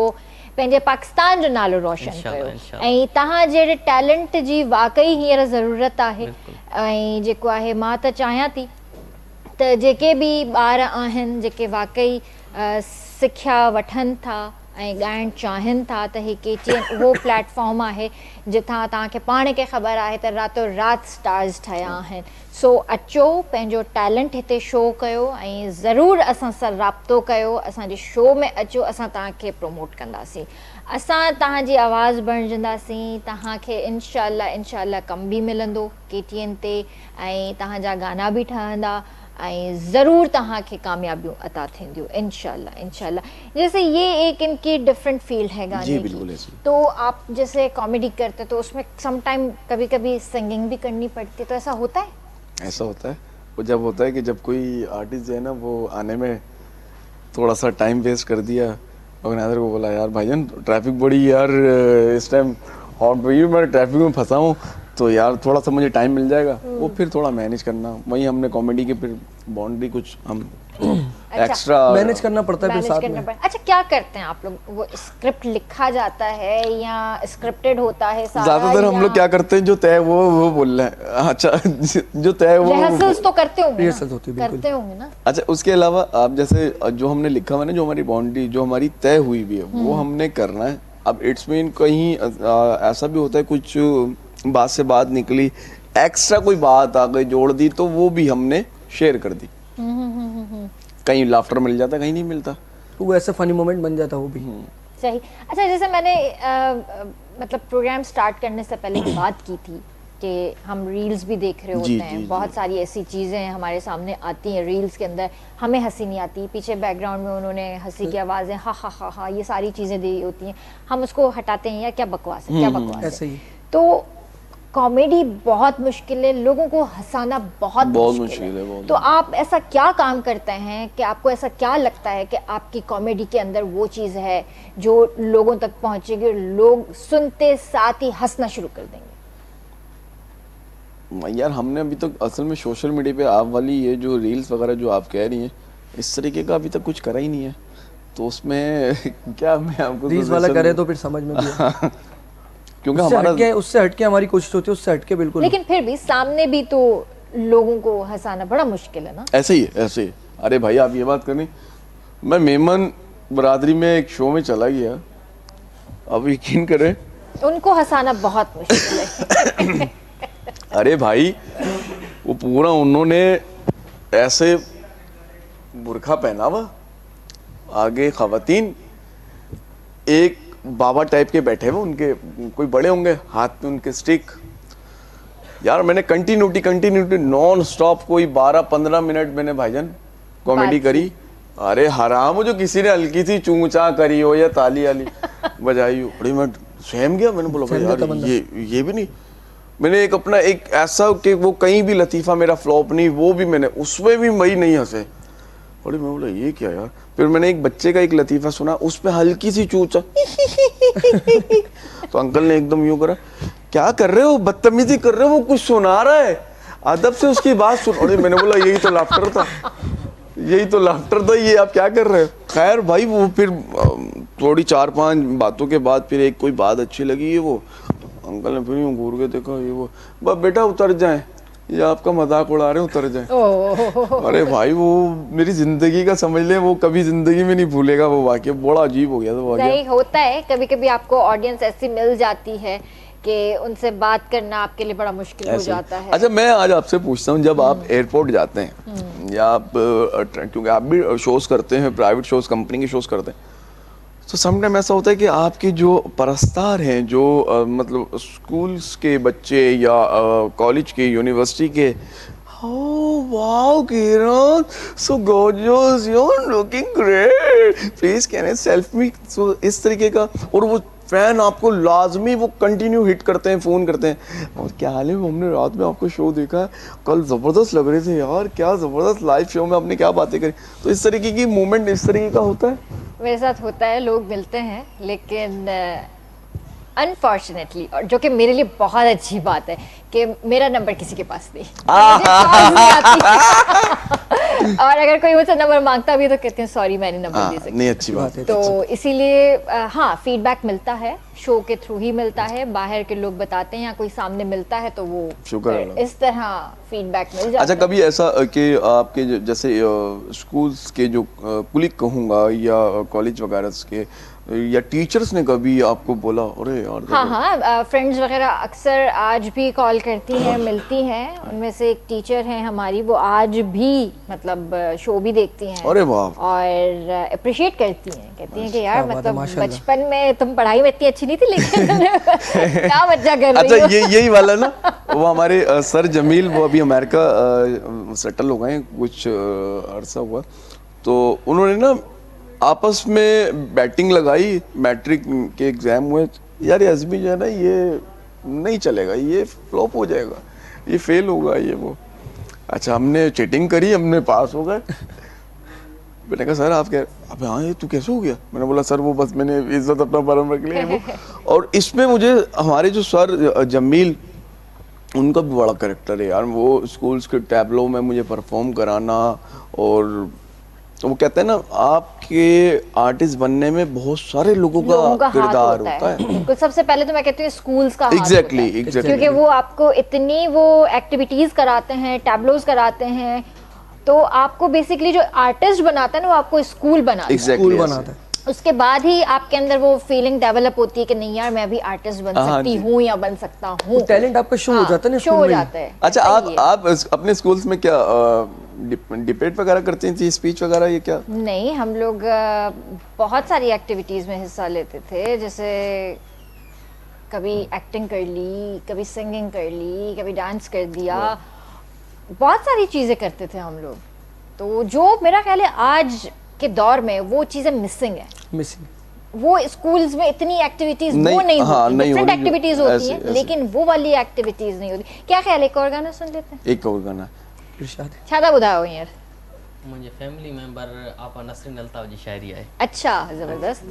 पंहिंजे पाकिस्तान जो नालो रोशन इंशाल्लाह, कयो। इंशाल्लाह। ऐं तव्हां जहिड़े टैलेंट जी वाकई हींअर ज़रूरत आहे। ऐं जेको आहे मां त चाहियां थी त जेके बि ॿार आहिनि जेके वाकई सिख्या वठनि था ऐं ॻाइणु चाहिनि था त ही KTN उहो प्लेटफॉर्म आहे जिथां तव्हांखे पाण खे ख़बर आहे त रातो राति स्टार्स ठहिया आहिनि। सो अचो, पंहिंजो टैलेंट हिते शो कयो ऐं ज़रूरु असां सां राब्तो कयो, असांजे शो में अचो, असां तव्हांखे प्रमोट कंदासीं, असां तव्हांजी आवाज़ बणिजंदासीं, तव्हांखे इंशाल्लाह कम बि मिलंदो KTN ते ऐं तव्हांजा गाना बि ठहंदा ऐं ज़रूर तव्हांखे कामयाबियूं अता थींदियूं इंशाल्लाह। जैसे ये एक इनकी डिफरेंट फील्ड है गाने जी, की, बिल्कुल ऐसे। तो आप जैसे कॉमेडी करते तो उसमें सम टाइम कभी कभी सिंगिंग भी करनी पड़ती है, तो ऐसा होता है? ऐसा होता है, वो जब होता है कि जब कोई आर्टिस्ट जो है ना वो आने में थोड़ा सा टाइम वेस्ट कर दिया, ऑर्गेनाइजर को बोला यार भाईजान ट्रैफिक बड़ी यार, इस टाइम हॉट भाई मैं ट्रैफिक में फंसा हूँ, तो यार थोड़ा सा मुझे टाइम मिल जाएगा, वो फिर थोड़ा मैनेज करना, वहीं हमने कॉमेडी की फिर बाउंड्री कुछ हम एक्स्ट्रा मैनेज करना पड़ता है फिर मैनेज साथ करना में। पड़ता। अच्छा, क्या करते हैं आप लोग? वो स्क्रिप्ट लिखा जाता है या स्क्रिप्टेड होता है सारा? ज्यादातर हम लोग क्या करते हैं, जो तय वो बोल रहे हैं। अच्छा जो तय वो रिहर्सल्स तो करते होंगे ना? Rehearsals होती है, बिल्कुल। करते होंगे ना? अच्छा, उसके अलावा आप जैसे जो हमने लिखा हुआ है ना, जो हमारी बाउंड्री जो हमारी तय हुई भी है वो हमने करना है। अब इट्स मीन कहीं ऐसा भी होता है कुछ बात से बात निकली, एक्स्ट्रा कोई बात आ गई जोड़ दी, तो वो भी हमने शेयर कर दी। कहीं लाफ्टर मिल जाता, कहीं नहीं मिलता, तो वो ऐसे फनी मोमेंट बन जाता वो भी। सही। अच्छा, जैसे मैंने मतलब प्रोग्राम स्टार्ट करने से पहले एक बात की थी कि हम रील्स भी देख रहे होते जी, हैं, जी, बहुत जी। सारी ऐसी चीज़ें हमारे सामने आती हैं रील्स के अंदर, हमें हंसी नहीं आती, पीछे बैकग्राउंड में उन्होंने हंसी की आवाज़ें हा हा हा हा ये सारी चीज़ें दी होती हैं, हम उसको हटाते हैं, या क्या बकवास है, क्या बकवास ऐसे है। ही। तो कॉमेडी बहुत मुश्किल है, लोगों को हंसाना बहुत मुश्किल है। बहुत। तो आप ऐसा क्या काम करते हैं कि आपको ऐसा क्या लगता है कि आपकी कॉमेडी के अंदर वो चीज़ है जो लोगों तक पहुंचेगी और लोग सुनते साथ ही हंसना शुरू कर देंगे? यार हमने अभी तक असल में सोशल मीडिया पे आप वाली ये जो रील्स वगैरह जो आप कह रही हैं, इस तरीके का अभी तक कुछ करा ही नहीं है, तो उसमें क्या मैं आपको रील्स वाला suggestion करे दूं? तो फिर समझ में भी आए। क्योंकि उससे हमारा हटके, उससे हटके हमारी कोशिश होती है, उससे हटके बिल्कुल। लेकिन फिर भी सामने भी तो लोगों को हंसाना बड़ा मुश्किल है ना? ऐसे ही है, ऐसे ही। अरे भाई आप ये बात करें, मैं मेमन बरादरी में एक शो में चला गया, अब यकीन करें, उनको हंसाना बहुत मुश्किल है। अरे भाई वो पूरा उन्होंने ऐसे बुरखा पहना हुआ, आगे खवातीन, एक बाबा टाइप के बैठे हुए, उनके कोई बड़े होंगे, हाथ में उनके स्टिक। यार मैंने कंटिन्यूटी नॉन स्टॉप कोई 12-15 मिनट मैंने भाईजान कॉमेडी बात करी। अरे हराम हो जो किसी ने हल्की सी चूंचा करी हो या ताली वाली बजाई हो, बड़ी मैं सहम गया। मैंने बोला भाई सहम जाता यार बंदा। ये भी नहीं। मैंने एक अपना एक ऐसा कि वो कहीं भी लतीफ़ा मेरा फ्लॉप नहीं, वो भी मैंने उसमें भी वही नहीं हंसे। बड़ी मैं बोला ये क्या यार। फिर मैंने एक बच्चे का एक लतीफ़ा सुना, उस पे हल्की सी चूचा तो अंकल ने एकदम यूं करा, क्या कर रहे हो, बदतमीजी कर रहे हो, वो कुछ सुना रहा है, अदब से उसकी बात सुन। अरे मैंने बोला यही तो लाफ्टर था, यही तो लाफ्टर था, ये आप क्या कर रहे हो। खैर भाई वो फिर थोड़ी 4-5 बातों के बाद फिर एक कोई बात अच्छी लगी है, वो अंकल ने फिर यूं घूर के देखा, ये वो बस बेटा उतर जाए, ये आपका मजाक उड़ा रहे हैं, उतर जाए। अरे भाई वो मेरी जिंदगी का समझ ले, वो कभी जिंदगी में नहीं भूलेगा वो वाकया, बड़ा अजीब हो गया था वो वाकया। सही होता है, कभी कभी आपको ऑडियंस ऐसी मिल जाती है कि उनसे बात करना आपके लिए बड़ा मुश्किल हो ऐसे ही। जाता है। अच्छा मैं आज आपसे पूछता हूँ, जब आप एयरपोर्ट जाते हैं या आप क्योंकि आप भी शोज करते हैं, प्राइवेट शोज, कंपनी के शोज करते हैं, तो समटाइम ऐसा होता है कि आपके जो परस्तार हैं, जो मतलब स्कूल्स के बच्चे या कॉलेज के, यूनिवर्सिटी के, Oh wow, Kiran, so gorgeous, you're looking great. Please can I selfie? So इस तरीके का, और वो फैन आपको लाजमी वो कंटिन्यू हिट करते हैं, फ़ोन करते हैं, और क्या हाल है, हमने रात में आपको शो देखा है, कल ज़बरदस्त लग रहे थे यार, क्या ज़बरदस्त लाइव शो में आपने क्या बातें करी। तो इस तरीके की मूवमेंट इस तरीके का होता है। मेरे साथ होता है, लोग मिलते हैं, लेकिन अनफॉर्चुनेटली, और जो कि मेरे लिए बहुत अच्छी बात है कि मेरा नंबर किसी के पास नहीं, मुझे कॉल्स नहीं आती। और अगर कोई मुझसे नंबर मांगता भी है तो कहते हैं सॉरी मैं नहीं नंबर दे सकती। नहीं, अच्छी बात है। तो इसीलिए हाँ, फीडबैक मिलता है, शो के थ्रू ही मिलता है, बाहर के लोग बताते हैं या कोई सामने मिलता है तो वो शुक्र है। इस तरह फीडबैक मिल जाता अच्छा, है। कभी ऐसा कि आपके जैसे स्कूल्स के जो कुलीग कहूँगा या कॉलेज वगैरह के या टीचर्स ने कभी आपको बोला अरे यार हाँ हाँ, फ्रेंड्स वगैरह अक्सर आज भी कॉल करती हैं, मिलती हैं। उनमें से एक टीचर हैं हमारी, वो आज भी मतलब शो भी देखती हैं अरे वाह, और अप्रिशिएट करती हैं, कहती हैं कि यार क्या बात है, मतलब माशाल्लाह। बचपन में तुम पढ़ाई में इतनी अच्छी नहीं थी लेकिन क्या बच्चा कर अच्छा रही हो। यही वाला ना, वो हमारे सर जमील, वो अभी अमेरिका सेटल हो गए हैं, कुछ अरसा हुआ, तो उन्होंने ना आपस में बैटिंग लगाई, मैट्रिक के एग्जाम हुए, यार एसबी जो है ना ये नहीं चलेगा, ये फ्लॉप हो जाएगा, ये फेल होगा, ये वो। अच्छा, हमने चीटिंग करी, हमने पास हो गए। मैंने कहा सर आप क्या, अब हाँ ये तू कैसे हो गया? मैंने बोला सर वो बस मैंने इज्जत अपना बरम रख लिया वो। और इसमें मुझे हमारे जो सर जमील, उनका भी बड़ा करेक्टर है यार, वो स्कूल्स के टैबलो में मुझे परफॉर्म कराना, और वो कहते हैं ना आपके आर्टिस्ट बनने में बहुत सारे लोगों का हाथ किरदार होता है। बिल्कुल, सबसे पहले तो मैं कहती हूँ स्कूल्स का हाथ एग्जैक्टली होता है। एग्जैक्टली, क्योंकि वो आपको इतनी वो एक्टिविटीज कराते हैं, टैबलोज कराते हैं, तो आपको बेसिकली जो आर्टिस्ट बनाता है ना वो आपको स्कूल बनाता है। स्कूल बनाता है। उसके बाद ही आपके अंदर वो फीलिंग डेवलप होती है कि नहीं यार मैं भी आर्टिस्ट बन हाँ सकती जी। हूँ या बन सकता हूँ। तो टैलेंट आपका शो हो जाता है ना शो स्कूल हो में ही। जाता है। अच्छा, ऐसा ही है। आप अपने स्कूल्स में क्या डिबेट वगैरह करती थी, स्पीच वगैरह, ये क्या? नहीं, हम लोग बहुत सारी एक्टिविटीज में हिस्सा लेते थे, जैसे कभी एक्टिंग कर ली, कभी सिंगिंग कर ली, कभी डांस कर दिया, बहुत सारी चीजें करते थे हम लोग। तो जो मेरा ख्याल है आज के दौर में वो चीजें मिसिंग है। मिसिंग। वो स्कूल्स में इतनी एक्टिविटीज नहीं, वो नहीं हाँ, होती, नहीं डिफरेंट हो रही जो एक्टिविटीज होती ऐसे- हैं, ऐसे। लेकिन वो वाली एक्टिविटीज नहीं होती। क्या ख्याल है, एक और गाना सुन लेते हैं? एक और गाना इरशाद। छाता बुधाओ यार। मुंहिंजे फैमिली मेंबर आपा नसरीन अल्ताफ़ जी शाइरी आहे। अच्छा, जबरदस्त।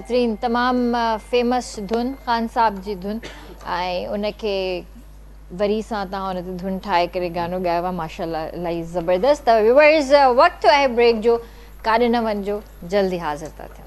बेहतरीन तमाम फेमस धुन ख़ान साहब जी धुन ऐं उनखे वरी सां तव्हां हुन ते धुन ठाहे करे गानो ॻायो आहे माशाल्लाह इलाही ज़बरदस्त। त व्यूअर्स वक़्तु आहे ब्रेक जो, काॾे न वञिजो, जल्दी हाज़िर था थियूं।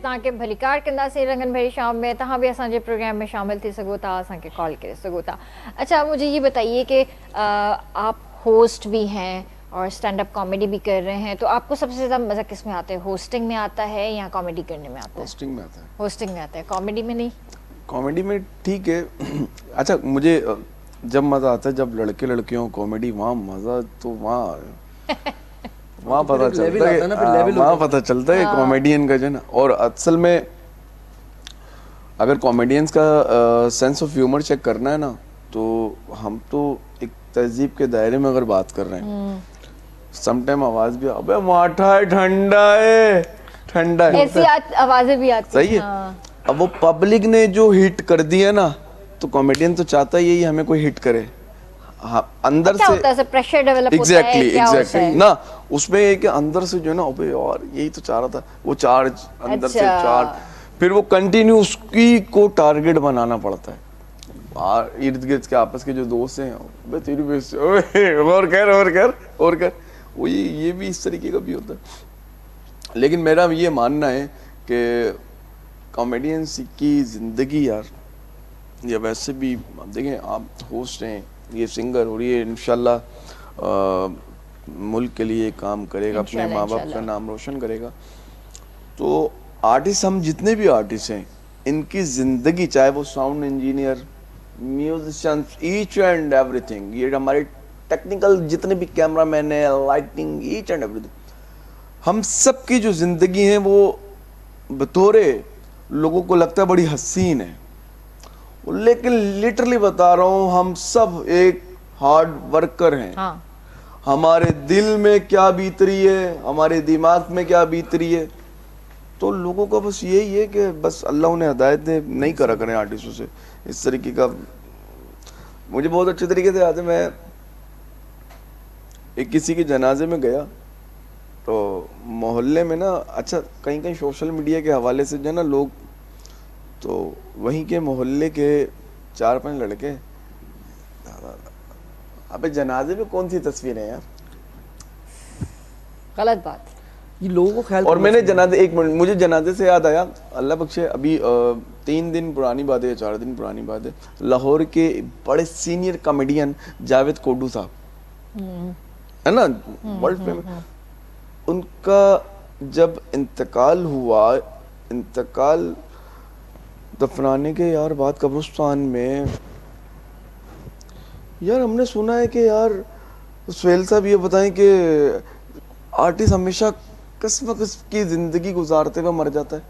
तव्हांखे भलीकार कंदासीं रंगन भरी शाम में। तव्हां भी असांजे प्रोग्राम में शामिल थी सघो था, असांखे कॉल करे सघो था। अच्छा मुझे ये बताइए कि आप होस्ट भी हैं और स्टैंड अप कॉमेडी भी कर रहे हैं, तो आपको सबसे ज़्यादा मज़ा किस में आता है? होस्टिंग में आता है या कॉमेडी करने में आता है? होस्टिंग में आता है। होस्टिंग में आता है, कॉमेडी में नहीं? कॉमेडी में ठीक है। अच्छा मुझे जब मज़ा आता है जब लड़के लड़कियों कॉमेडी, वहाँ मज़ा तो वहाँ पता चलता है, वहाँ पता चलता है कॉमेडियन का जो है ना। और असल में अगर कॉमेडियंस का सेंस ऑफ ह्यूमर चेक करना है ना, तो हम तो एक तहजीब के दायरे में अगर बात कर रहे हैं, समटाइम आवाज भी अबे माठा है, ठंडा है, ठंडा है, ऐसी आवाजें भी आती सही है। अब वो पब्लिक ने जो हिट कर दिया ना, तो कॉमेडियन तो चाहता ही यही हमें कोई हिट करे। हाँ, अंदर क्या से होता है, प्रेशर डेवलप होता है, क्या होता है ना उसमें एक अंदर से जो है ना, अबे यार यही तो चाह रहा था, वो चार्ज अंदर से चार्ज, फिर वो कंटिन्यू उसकी को टारगेट बनाना पड़ता है। इर्द गिर्द के आपस के जो दोस्त हैं, अबे तेरी बेइज्जती, और कर वो ये भी इस तरीके का भी होता है। लेकिन मेरा ये मानना है कि कॉमेडियंस की जिंदगी यार, या वैसे भी देखें आप होस्ट हैं, ये सिंगर, और ये इंशाल्लाह मुल्क के लिए काम करेगा, अपने माँ बाप का नाम रोशन करेगा। तो आर्टिस्ट, हम जितने भी आर्टिस्ट हैं, इनकी ज़िंदगी, चाहे वो sound engineer, musicians, each and everything, ये हमारे टेक्निकल जितने भी कैमरा मैन है, लाइटिंग, ईच एंड एवरीथिंग, हम सब की जो ज़िंदगी है वो बतौरे लोगों को लगता है बड़ी हसीन है, लेकिन लिटरली बता रहा हूँ, हम सब एक हार्ड वर्कर हैं। हाँ। हमारे दिल में क्या बीत रही है, हमारे दिमाग में क्या बीत रही है, तो लोगों का बस यही है कि बस अल्लाह उन्हें हिदायत दे, नहीं करा करें आर्टिस्टों से इस तरीके का। मुझे बहुत अच्छे तरीके से याद है, मैं एक किसी के जनाजे में गया, तो मोहल्ले में ना, अच्छा कहीं कहीं सोशल मीडिया के हवाले से जो है ना लोग, तो वहीं के मोहल्ले के 4-5 लड़के, अबे जनाजे में कौन सी तस्वीर है यार, गलत बात, ये लोगों को ख्याल। और मैंने जनाजे, एक मिनट, मुझे जनाजे से याद आया, अल्लाह बख्शे, अभी 3 दिन पुरानी बात है या 4 दिन पुरानी बात है, लाहौर के बड़े सीनियर कॉमेडियन जावेद कोडू साहब है ना, वर्ल्ड फेमस, उनका जब इंतकाल हुआ, इंतकाल दफनाने के यार बाद कब्रिस्तान में, यार हमने सुना है कि यार सुहेल साहब ये बताएं कि आर्टिस्ट हमेशा किस्म की जिंदगी गुजारते हुए मर जाता है।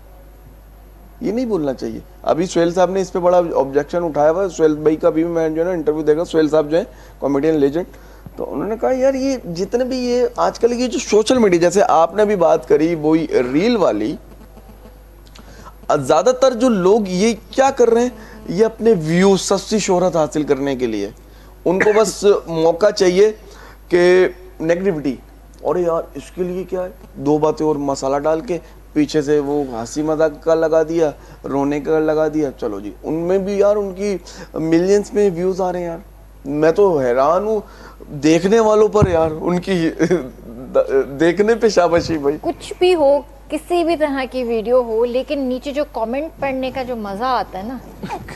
ये नहीं बोलना चाहिए। अभी सुहेल साहब ने इस पे बड़ा ऑब्जेक्शन उठाया हुआ है, सुहेल भाई का भी मैं जो है ना इंटरव्यू देखा, सुहेल साहब जो है कॉमेडियन लेजेंड, तो उन्होंने कहा यार ये जितने भी ये आजकल ये जो सोशल मीडिया, जैसे आपने भी बात करी वो रील वाली, ज्यादातर जो लोग ये क्या कर रहे हैं, ये अपने व्यू, सस्ती शोहरत हासिल करने के लिए उनको बस मौका चाहिए कि नेगेटिविटी, और यार इसके लिए क्या है, 2 बातें और मसाला डाल के पीछे से वो हंसी मजाक का लगा दिया, रोने का लगा दिया, चलो जी, उनमें भी यार उनकी मिलियंस में व्यूज आ रहे हैं यार। मैं तो हैरान हूँ देखने वालों पर यार, उनकी देखने पे शाबाशी भाई। कुछ भी हो, किसी भी तरह की वीडियो हो, लेकिन नीचे जो कमेंट पढ़ने का जो मजा आता है ना,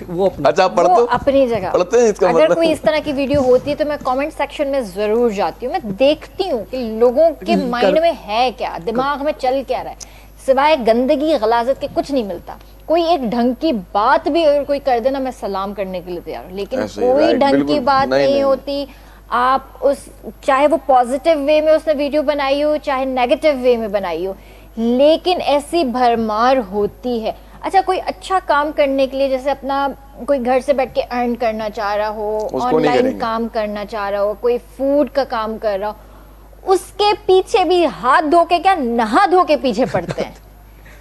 वो अपना, अच्छा पढ़ते हो? अपनी जगह पढ़ते हैं इसका अगर मतलब? कोई इस तरह की वीडियो होती है तो मैं कमेंट सेक्शन में जरूर जाती हूँ, मैं देखती हूँ कि लोगों के माइंड में है क्या, दिमाग में चल क्या रहा है, सिवाय गंदगी गलाजत के कुछ नहीं मिलता। कोई एक ढंग की बात भी अगर कोई कर दे ना, मैं सलाम करने के लिए तैयार हूँ, लेकिन ऐसे ही, कोई right, ढंग की बिल्कुल, बात नहीं, नहीं नहीं। होती। आप उस, चाहे वो पॉजिटिव वे में उसने वीडियो बनाई हो चाहे नेगेटिव वे में बनाई हो, लेकिन ऐसी भरमार होती है। अच्छा, कोई अच्छा काम करने के लिए, जैसे अपना कोई घर से बैठ के अर्न करना चाह रहा हो, उसको नहीं ऑनलाइन करेंगे। काम करना चाह रहा हो, कोई फूड का काम कर रहा हो, उसके पीछे भी हाथ धो के क्या, नहा धो के पीछे पड़ते हैं।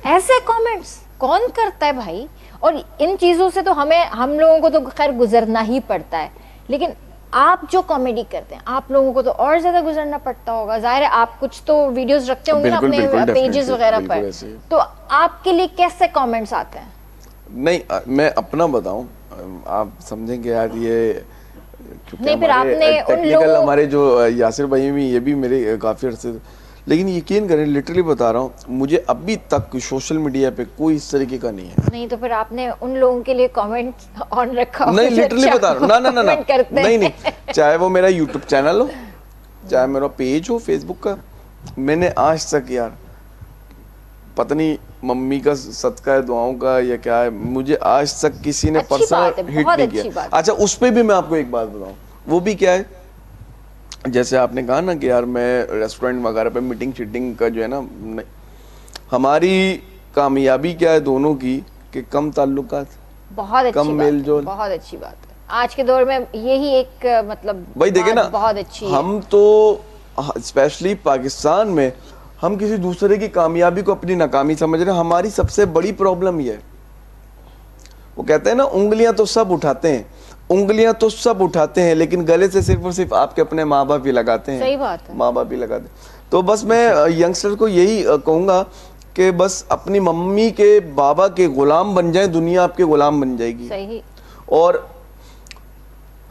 ऐसे कमेंट्स कौन करता है भाई? और इन चीजों से तो हम लोगों को तो खैर गुजरना ही पड़ता है, लेकिन आप जो कॉमेडी करते हैं आप लोगों को तो और ज्यादा गुजरना पड़ता होगा। जाहिर है आप कुछ तो वीडियोस रखते होंगे ना बिल्कुल, बिल्कुल, अपने पेजेस definitely, वगैरह बिल्कुल पर, ऐसे ही। तो आपके लिए कैसे कमेंट्स आते हैं? नहीं, मैं अपना बताऊं, आप समझेंगे यार ये, क्योंकि नहीं, फिर हमारे आपने उन टेक्निकल लोगों- हमारे जो यासिर भाई भी, ये भी मेरे काफ़ी अर्से, लेकिन यकीन करें लिटरली बता रहा हूँ, मुझे अभी तक सोशल मीडिया पे कोई इस तरीके का नहीं है। नहीं तो फिर आपने उन लोगों के लिए कमेंट ऑन रखा होगा नहीं, जो लिटरली अच्छा बता रहा हूँ, ना ना ना ना, comment करते हैं। नहीं नहीं, चाहे वो मेरा यूट्यूब चैनल हो, चाहे मेरा पेज हो फेसबुक का, मैंने आज तक यार, पता नहीं मम्मी का सदका है, दुआओं का या क्या है, मुझे आज तक किसी ने अच्छी बात पर्सनल है, हिट बहुत नहीं अच्छी किया। बात है। अच्छा, उस पे भी मैं आपको एक बात बताऊं, वो भी क्या है, जैसे आपने कहा ना कि यार मैं रेस्टोरेंट वगैरह पे मीटिंग शीटिंग का जो है ना, हमारी कामयाबी क्या है दोनों की, कि कम ताल्लुकात, बहुत अच्छी कम बात मेल है, जोल। बहुत अच्छी बात है। आज के दौर में यही एक मतलब भाई देखे बात ना, बहुत अच्छी है। हम तो स्पेशली पाकिस्तान में हम किसी दूसरे की कामयाबी को अपनी नाकामी समझ रहे हैं। हमारी सबसे बड़ी प्रॉब्लम ये है, वो कहते हैं ना, उंगलियां तो सब उठाते हैं, उंगलियां तो सब उठाते हैं, लेकिन गले से सिर्फ और सिर्फ आपके अपने माँ बाप ही लगाते हैं। सही बात है। माँ बाप ही लगाते हैं। तो बस मैं यंगस्टर को यही कहूँगा कि बस अपनी मम्मी के बाबा के गुलाम बन जाए, दुनिया आपके गुलाम बन जाएगी। सही। और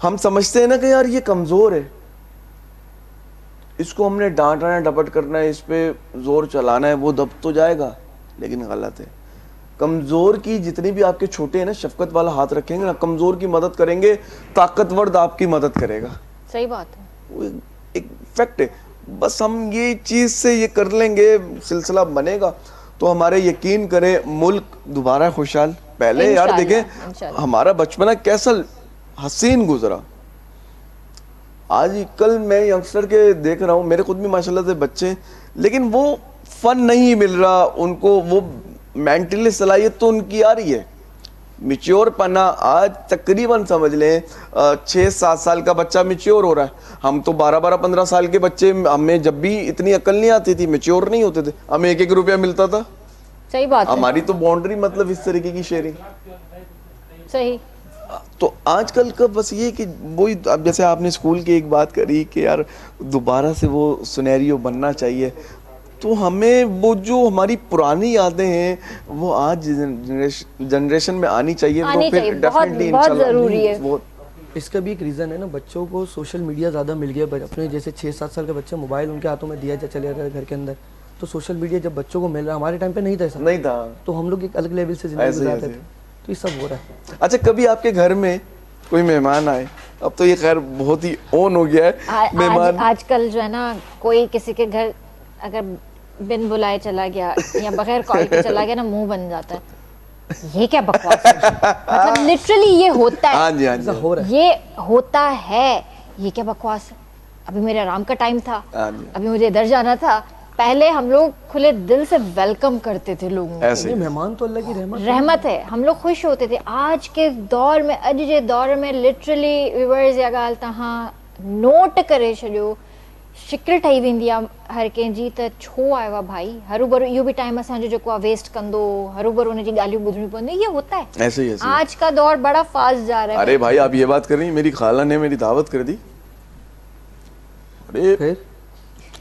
हम समझते हैं ना कि यार ये कमज़ोर है, इसको हमने डांटना है, डपट करना है, इस पे जोर चलाना है, वो दब तो जाएगा, लेकिन गलत है। कमज़ोर की जितने भी आपके छोटे हैं ना, शफकत वाला हाथ रखेंगे ना, कमज़ोर की मदद करेंगे, ताकतवर आपकी मदद करेगा। सही बात है। वो एक फैक्ट है। बस हम ये चीज़ से ये कर लेंगे, सिलसिला बनेगा, तो हमारे यकीन करें मुल्क दोबारा खुशहाल। पहले यार इंशाल्लाह, देखें इंशाल्लाह। हमारा बचपना कैसा हसीन गुजरा, आज कल मैं यंगस्टर के देख रहा हूँ, मेरे खुद भी माशाल्लाह से बच्चे, लेकिन वो फन नहीं मिल रहा उनको, वो मेंटली सलाहियत तो उनकी आ रही है, मिच्योर पना आज तकरीबन समझ लें 6-7 साल का बच्चा मिच्योर हो रहा है। हम तो 12-15 साल के बच्चे, हमें जब भी इतनी अकल नहीं आती थी, मिच्योर नहीं होते थे, हमें 1-1 रुपया मिलता था। सही बात है। हमारी तो बाउंड्री मतलब इस तरीके की शेयरिंग। सही। तो आजकल का बस ये कि वही, अब जैसे आपने स्कूल की एक बात करी कि यार दोबारा से वो सिनेरियो बनना चाहिए, तो हमें वो जो हमारी पुरानी यादें हैं वो आज जनरेशन में आनी चाहिए। आनी तो फिर चाहिए, बहुत डेफिनेटली बहुत इंशाल्लाह जरूरी है। वो इसका भी एक रीज़न है ना, बच्चों को सोशल मीडिया ज़्यादा मिल गया। अपने जैसे 6-7 साल के बच्चे, मोबाइल उनके हाथों में दिया चले जाता है घर के अंदर, तो सोशल मीडिया जब बच्चों को मिल रहा है, हमारे टाइम पे नहीं था ऐसा, नहीं था। तो हम लोग एक अलग लेवल से जिंदगी ऐसे ही, गुजारते ऐसे थे। ही। तो ये सब हो रहा है। अच्छा, कभी आपके घर में कोई मेहमान आए, अब तो ये खैर बहुत ही ऑन हो गया है मेहमान, आजकल जो है ना, कोई किसी के घर अगर बिन बुलाए चला गया या बगैर कॉल के चला गया ना, मुंह बन जाता है, ये क्या बकवास है? मतलब लिटरली ये होता है। हाँ जी, हाँ जी, ऐसा हो रहा है। ये होता है, ये क्या बकवास है? अभी मेरे आराम का टाइम था, हाँ जी। अभी मुझे इधर जाना था। पहले हम लोग खुले दिल से वेलकम करते थे लोगों को। ऐसे नहीं, ही। मेहमान तो अल्लाह की रहमत है, हम लोग खुश होते थे। आज के दौर में, अज जे दौर में लिटरली व्यूअर्स या ॻाल्हि तव्हां नोट करे छॾियो, शिकिल ठही वेंदी आहे हर कंहिंजी, त छो आयो आहे भाई, हरू भरू इहो बि टाइम असांजो जेको आहे वेस्ट कंदो, हरू भरू हुनजी ॻाल्हियूं ॿुधणी पवंदी, ये होता है। ऐसे ही, ऐसे ही। आज का दौर बड़ा फास्ट जा रहा है। अरे भाई आप ये बात कर रही हैं, मेरी खाला ने मेरी दावत कर दी, अरे फिर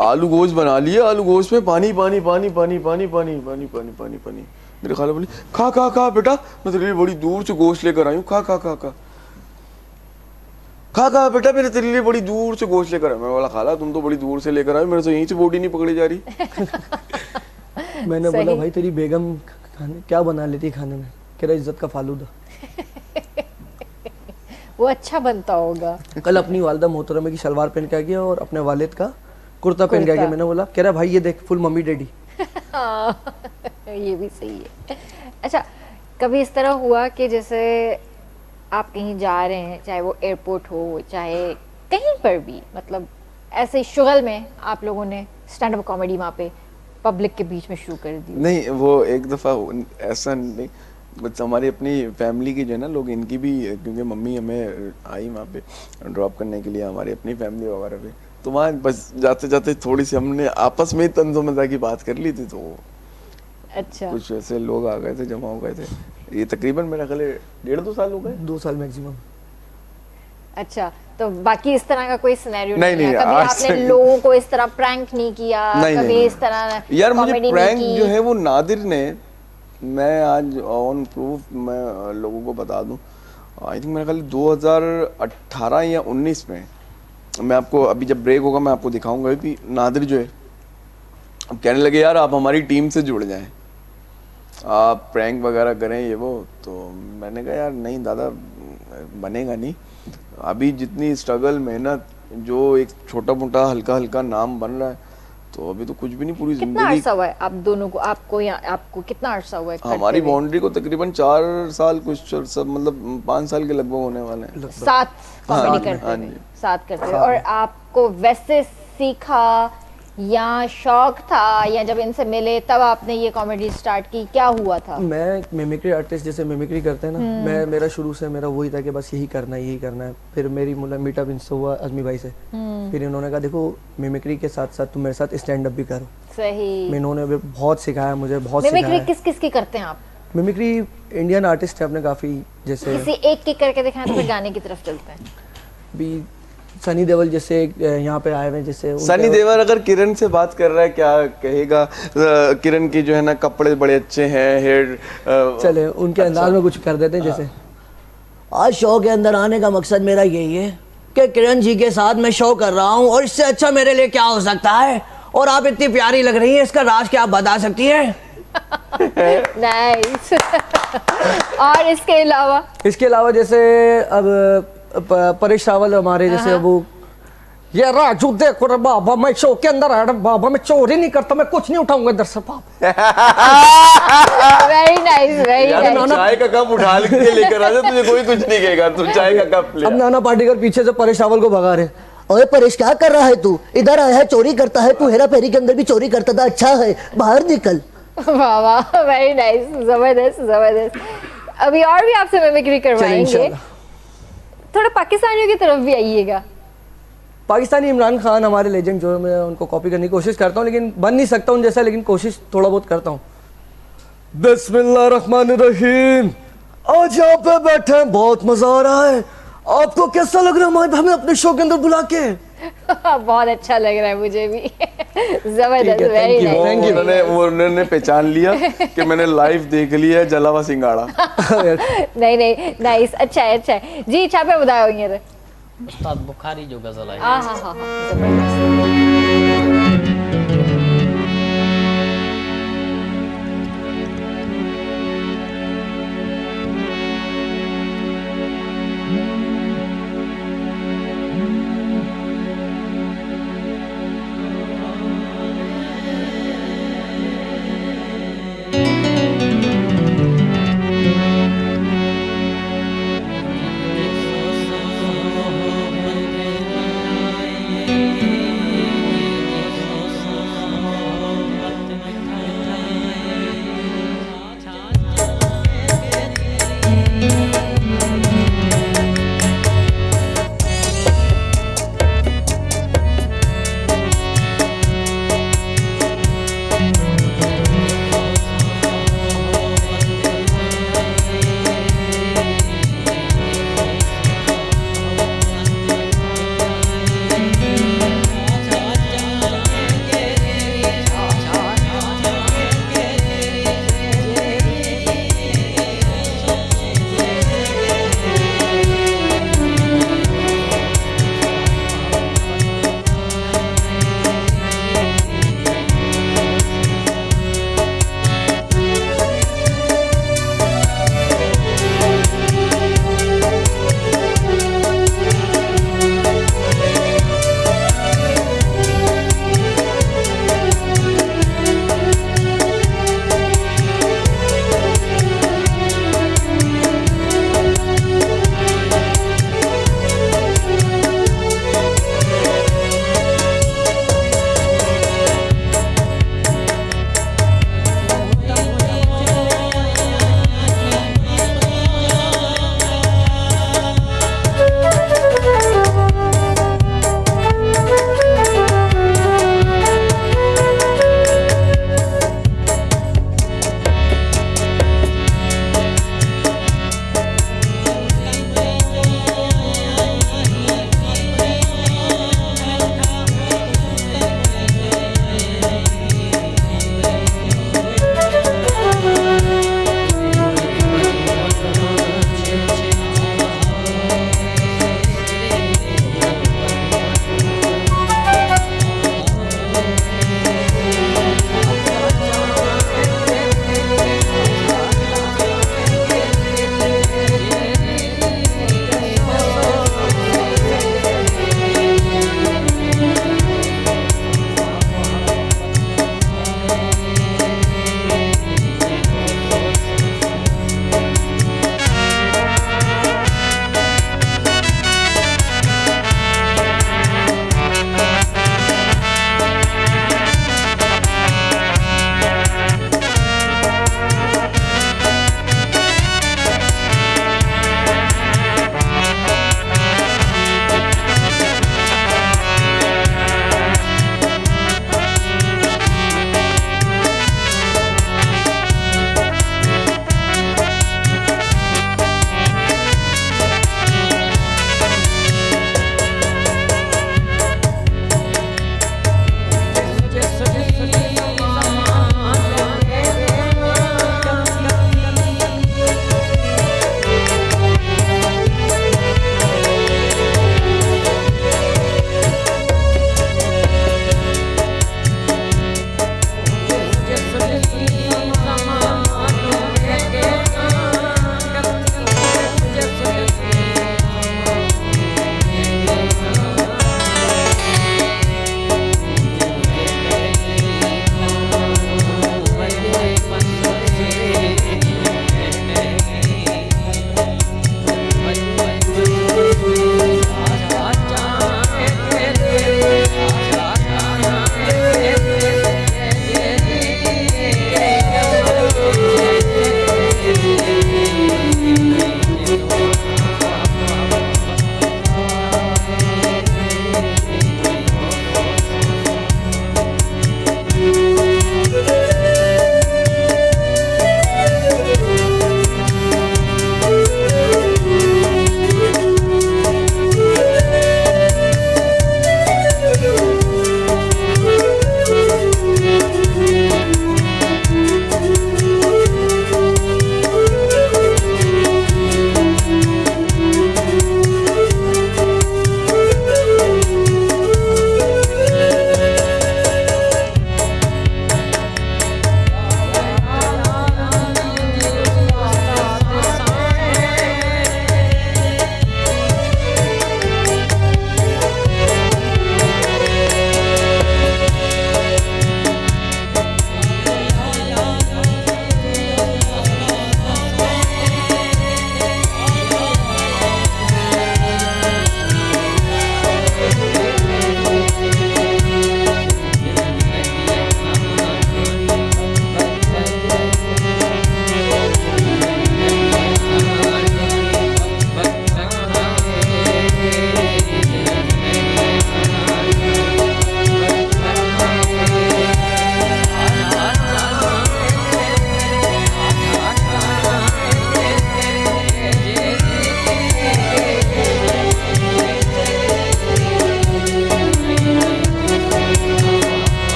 आलू गोश्त बना लिए, आलू गोश्त में पानी पानी पानी पानी पानी पानी पानी पानी पानी पानी। मेरी खाला बोली खा खा खा बेटा, मैं तेरे लिए बड़ी दूर से गोश्त लेकर आई हूँ, खा खा खा खा खा खा बेटा, मैंने तेरे लिए बड़ी दूर से गोश्त लेकर आया। मैं बोला खाला तुम तो बड़ी दूर से लेकर आए, मेरे से यहीं से बॉडी नहीं पकड़ी जा रही। मैंने सही। बोला भाई तेरी बेगम खाने क्या बना लेती है खाने में? कह रहा इज्जत का फालूदा। वो अच्छा बनता होगा। कल अपनी वालदा मोहतरमा की शलवार पहन के आ गया और अपने वालिद का कुर्ता पहन के आ गया। कुर्ता। मैंने बोला, कह रहा भाई ये देख फुल मम्मी डैडी। ये भी सही है। अच्छा, कभी इस तरह हुआ कि जैसे आप कहीं जा रहे हैं, चाहे वो एयरपोर्ट हो चाहे कहीं पर भी, मतलब ऐसे शुगल में आप लोगों ने स्टैंड अप कॉमेडी वहाँ पे पब्लिक के बीच में शुरू कर दी? नहीं, वो एक दफ़ा ऐसा नहीं, बस हमारी अपनी फैमिली की जो है ना लोग, इनकी भी, क्योंकि मम्मी हमें आई वहाँ पे ड्रॉप करने के लिए हमारी अपनी फैमिली वगैरह पे, तो वहाँ बस जाते जाते थोड़ी सी हमने आपस में तंज़ो मज़ा की बात कर ली थी, तो अच्छा। कुछ ऐसे लोग आ गए थे, जमा हो गए थे। ये तकरीबन मेरा ख्याल है 1.5-2 साल हो गए। 2 साल मैक्सिमम। अच्छा, तो बाकी इस तरह का कोई सिनेरियो नहीं, नहीं है? नहीं, कभी आज आपने तक- लोगों को इस तरह प्रैंक नहीं किया? नहीं, कभी नहीं, इस तरह यार मुझे कॉमेडी नहीं प्रैंक की? जो है वो नादिर ने, मैं आज ऑन प्रूफ मैं लोगों को बता दूं, आई थिंक मेरे ख्याल 2018 या 19 में, मैं आपको अभी जब ब्रेक होगा मैं आपको दिखाऊंगा कि नादिर जो है अब कहने लगे यार आप हमारी टीम से जुड़ जाएं, आप प्रैंक वगैरह करें ये वो। तो मैंने कहा यार नहीं दादा, बनेगा नहीं, अभी जितनी स्ट्रगल मेहनत, जो एक छोटा मोटा हल्का हल्का नाम बन रहा है, तो अभी तो कुछ भी नहीं, पूरी कितना जिंदगी। अरसा हुआ है आप दोनों को, आपको कितना अरसा हुआ है करते हमारी हुए? बाउंड्री को तकरीबन 4 साल, कुछ सब मतलब 5 साल के लगभग होने वाले हैं। साथ कॉमेडी हाँ, करते हाँ हुए, जी। साथ करते हुए। और आपको वैसे सीखा या शौक था, या जब इनसे मिले तब आपने ये कॉमेडी स्टार्ट की, क्या हुआ था? मैं मिमिक्री आर्टिस्ट, जैसे मिमिक्री करते हैं ना, मैं मेरा शुरू से मेरा वही था कि बस यही करना है, यही करना है। फिर मेरी मीटअप इनसे हुआ अजमी भाई से, फिर इन्होंने कहा देखो मिमिक्री के साथ साथ तुम मेरे साथ स्टैंड अप भी करो। सही। मैं इन्होंने भी बहुत सिखाया मुझे, बहुत मिमिक्री सिखाया। किस किस की करते हैं आप? मिमिक्री इंडियन आर्टिस्ट है अपने काफ़ी, जैसे किसी एक की करके दिखाएं तो फिर गाने की तरफ चलते हैं। भी सनी देओल जैसे यहाँ पे आए हुए हैं, जैसे सनी देओल अगर किरण से बात कर रहा है क्या कहेगा? किरण की जो है ना कपड़े बड़े अच्छे हैं, हेयर चले उनके अंदाज में कुछ कर देते हैं। जैसे आज शो के अंदर आने का मकसद मेरा यही है कि किरण जी के साथ मैं शो कर रहा हूँ, और इससे अच्छा मेरे लिए क्या हो सकता है। और आप इतनी प्यारी लग रही हैं, इसका राज क्या आप बता सकती हैं? नाइस। और इसके अलावा जैसे अब परेश रावल हमारे, जैसे वो ये राजू देखो रे बाबा, मैं शो के अंदर आया बाबा, मैं चोरी नहीं करता, मैं कुछ नहीं उठाऊंगा इधर से बाबा। Very nice, very nice. चाय का कप उठा के लेकर आ जा, तुझे कोई कुछ नहीं कहेगा, तू चाय का कप ले। अब नाना पाटेकर पीछे से परेश रावल को भगा रहे। ओए परेश, क्या कर रहा है तू? इधर आया है, चोरी करता है तू? हेरा फेरी के अंदर भी चोरी करता था, अच्छा है, बाहर निकल। वाह वाह, वेरी नाइस, जबरदस्त जबरदस्त। अभी और भी आपसे मिमिक्री करवाएंगे, इंशाल्लाह। थोड़ा पाकिस्तानियों की तरफ भी आइएगा। पाकिस्तानी इमरान खान हमारे लेजेंड जो है, मैं उनको कॉपी करने की कोशिश करता हूँ, लेकिन बन नहीं सकता उन जैसा, लेकिन कोशिश थोड़ा बहुत करता हूँ। बिस्मिल्लाहिर्रहमानिर्रहीम। आज यहाँ पे बैठे हैं, बहुत मजा आ रहा है। आपको कैसा लग रहा है हमें अपने शो के अंदर बुला के? बहुत अच्छा लग रहा है मुझे भी। जबरदस्त, ठीक है, very thank you, nice. thank you। उन्होंने पहचान लिया कि मैंने लाइव देख लिया है जलावा सिंगाड़ा। नहीं नहीं, नाइस, अच्छा है अच्छा है जी। छापे बुधायो हींअर? उस्ताद बुखारी जो गज़ल आई। हाँ हाँ हाँ हाँ, जबरदस्त।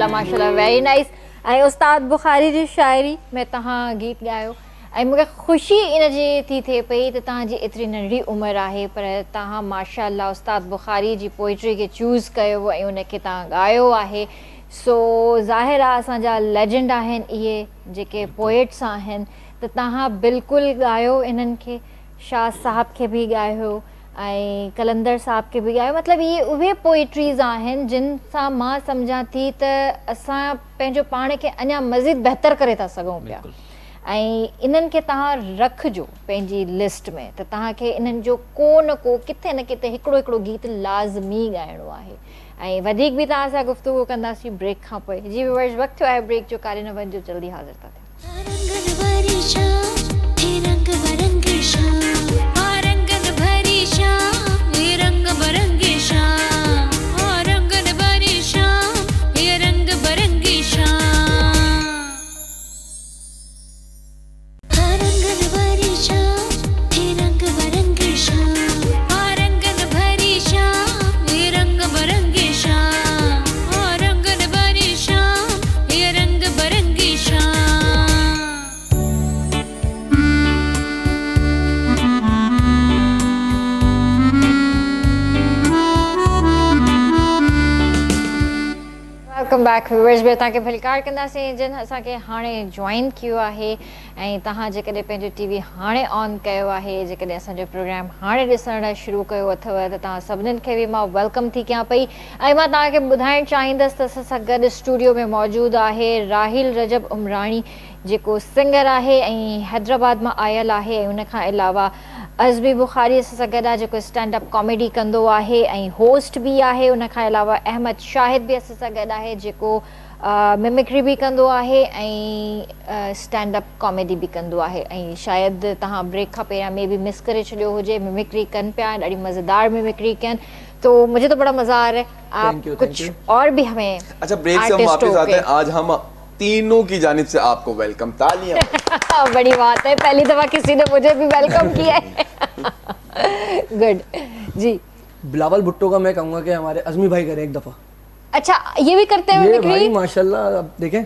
माशाल्लाह वेरी नाइस। ऐं उस्ताद बुखारी जी शाइरी में तव्हां गीत ॻायो ऐं मूंखे ख़ुशी इन जी थी थिए पई त तव्हांजी एतिरी नंढी उमिरि आहे पर तव्हां माशाल्लाह उस्ताद बुखारी जी पोइट्री खे चूज़ कयो ऐं उनखे तव्हां ॻायो आहे। सो ज़ाहिर आहे असांजा लेजेंड आहिनि इहे जेके पोइट्स आहिनि त तव्हां बिल्कुलु ॻायो इन्हनि खे। शाह साहब खे बि ॻायो ऐं कलंदर साहब खे बि ॻायो। मतिलबु इहे उहे पोइट्रीज़ आहिनि जिन सां मां सम्झां थी त असां पंहिंजो पाण खे अञा मज़ीद बहितर करे था सघूं पिया। ऐं इन्हनि खे तव्हां रखिजो पंहिंजी लिस्ट में त तव्हांखे इन्हनि जो को न को किथे न किथे हिकिड़ो हिकिड़ो गीत लाज़मी ॻाइणो आहे। ऐं वधीक बि तव्हां सां गुफ़्तगू कंदासीं ब्रेक खां पोइ। जी व्यूअर्स, वक़्तु थियो आहे ब्रेक जो, कारे न वञिजो, जल्दी हाज़िर था वेलकम बैक व्यूअर्स। बि तव्हांखे फिलकार कंदासीं जिन असांखे हाणे जॉइन कयो आहे ऐं तव्हां जेकॾहिं पंहिंजो टीवी हाणे ऑन कयो आहे, जेकॾहिं असांजो प्रोग्राम हाणे ॾिसण शुरू कयो अथव त तव्हां सभिनीनि खे बि मां वेलकम थी कयां पई। ऐं मां तव्हांखे ॿुधाइणु चाहींदसि त असां सां गॾु स्टूडियो में मौजूदु आहे राहिल रजब उमराणी जेको सिंगर आहे ऐं हैदराबाद मां आयल आहे। ऐं उनखां अलावा अज़मी बुखारी असां सां गॾु आहे जेको स्टैंडअप कॉमेडी कंदो आहे ऐं होस्ट बि आहे। उनखां अलावा अहमद शाहिद बि असां सां गॾु आहे जेको मिमिक्री बि कंदो आहे ऐं स्टैंडअप कॉमेडी बि कंदो आहे। ऐं शायदि तव्हां ब्रेक खां पहिरियां में बि मिस करे छॾियो हुजे, मिमिक्री कनि पिया, ॾाढी मज़ेदार मिमिक्री कनि। तो मुझे तो बड़ा मज़ा आ रहा है। आप कुछ और भी हमें अच्छा, ब्रेक से हम वापस आते हैं। आज हम तीनों की जानिब से आपको वेलकम। तालियां। बड़ी बात है, पहली दफा किसी ने मुझे भी वेलकम किया है। गुड जी। बिलावल भुट्टो का मैं कहूँगा कि हमारे अज़मी भाई करें एक दफ़ा। अच्छा, ये भी करते हैं ये मिमिक्री? भाई माशाल्लाह, अब देखें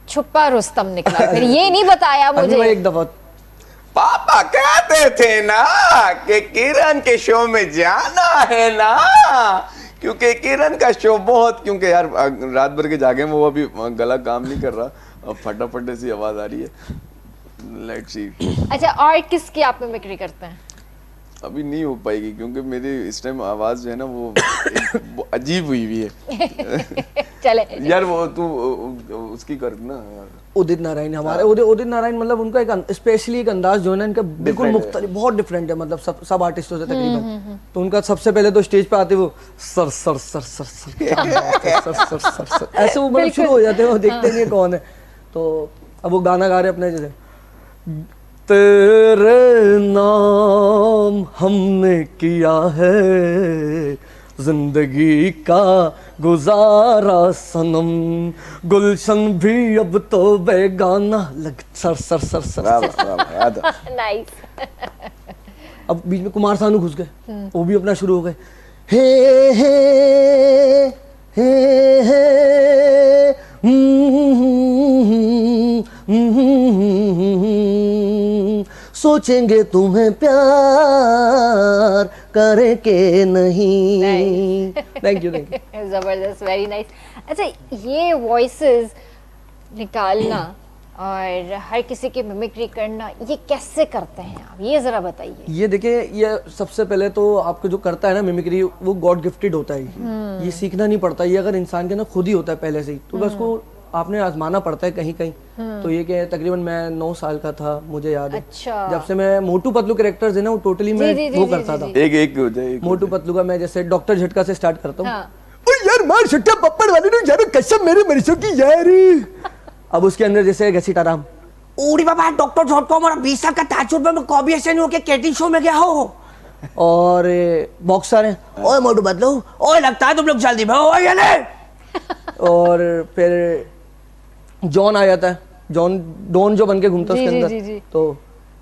छुपा रुस्तम निकला। फिर ये नहीं बताया मुझे। भाई एक दफ़ा पापा कहते थे ना कि किरण के शो में जाना है ना, क्योंकि किरण का शो बहुत, क्योंकि यार रात भर के जागे में वो अभी गला काम नहीं कर रहा, अब फटाफट सी आवाज आ रही है। Let's see. अच्छा, और किसकी आप मिमिक्री करते हैं? अभी नहीं हो पाएगी क्योंकि मेरी इस टाइम आवाज जो है ना वो अजीब हुई हुई है। चले यार वो तू उसकी कर ना यार। उदित नारायण हमारे उदित नारायण, मतलब उनका एक स्पेशली एक अंदाज जो है ना इनका बिल्कुल मुख्तलिफ, बहुत डिफरेंट है। मतलब सब आर्टिस्टों से तकरीबन। तो उनका सबसे पहले तो स्टेज पे आते वो sir sir sir sir sir sir sir ऐसे वो मतलब शुरू हो जाते हैं, वो देखते नहीं कौन है। तो अब वो गाना गा रहे अपने जैसे, तेरे नाम हमने किया है जिंदगी का गुजारा सनम, गुलशन भी अब तो बेगाना लग sir sir sir sir. Nice. अब बीच में कुमार सानू घुस गए, वो भी अपना शुरू हो गए। हे हे हे सोचेंगे तुम्हें प्यार करे के नहीं। थैंक यू जबरदस्त, वेरी नाइस। अच्छा, ये वॉइसेस निकालना और हर किसी की मिमिक्री करना, ये कैसे करते हैं आप, ये जरा बताइए। ये देखिए, ये सबसे पहले तो आपको जो करता है ना मिमिक्री, वो गॉड गिफ्टेड होता है। ये सीखना नहीं पड़ता, ये अगर इंसान के ना खुद ही होता है पहले से ही। तो बस को आपने आजमाना पड़ता है कहीं कहीं। तो ये क्या है, तकरीबन मैं 9 साल का था, मुझे याद है। अच्छा। जब से मैं मोटू पतलू कैरेक्टर्स है ना, वो टोटली मैं वो करता था। एक मोटू पतलू का मैं जैसे डॉक्टर झटका से स्टार्ट करता हूँ। हाँ। यार मार छुट्टा पप्पड़ वाले ने यार कसम मेरे मरीजों की यार। अब उसके अंदर जैसे घसीटाराम, ओरी बाबा डॉक्टर झटका हमारा 20 साल का ताजुब में कभी ऐसे नहीं हो कि कैटिंग शो में गया हो। और बॉक्सर है, ओए मोटू बदलो, ओए लगता है तुम लोग जल्दी में हो ये ले। और फिर जॉन आ जाता है, डॉन जो बन के घूमता है उसके अंदर। तो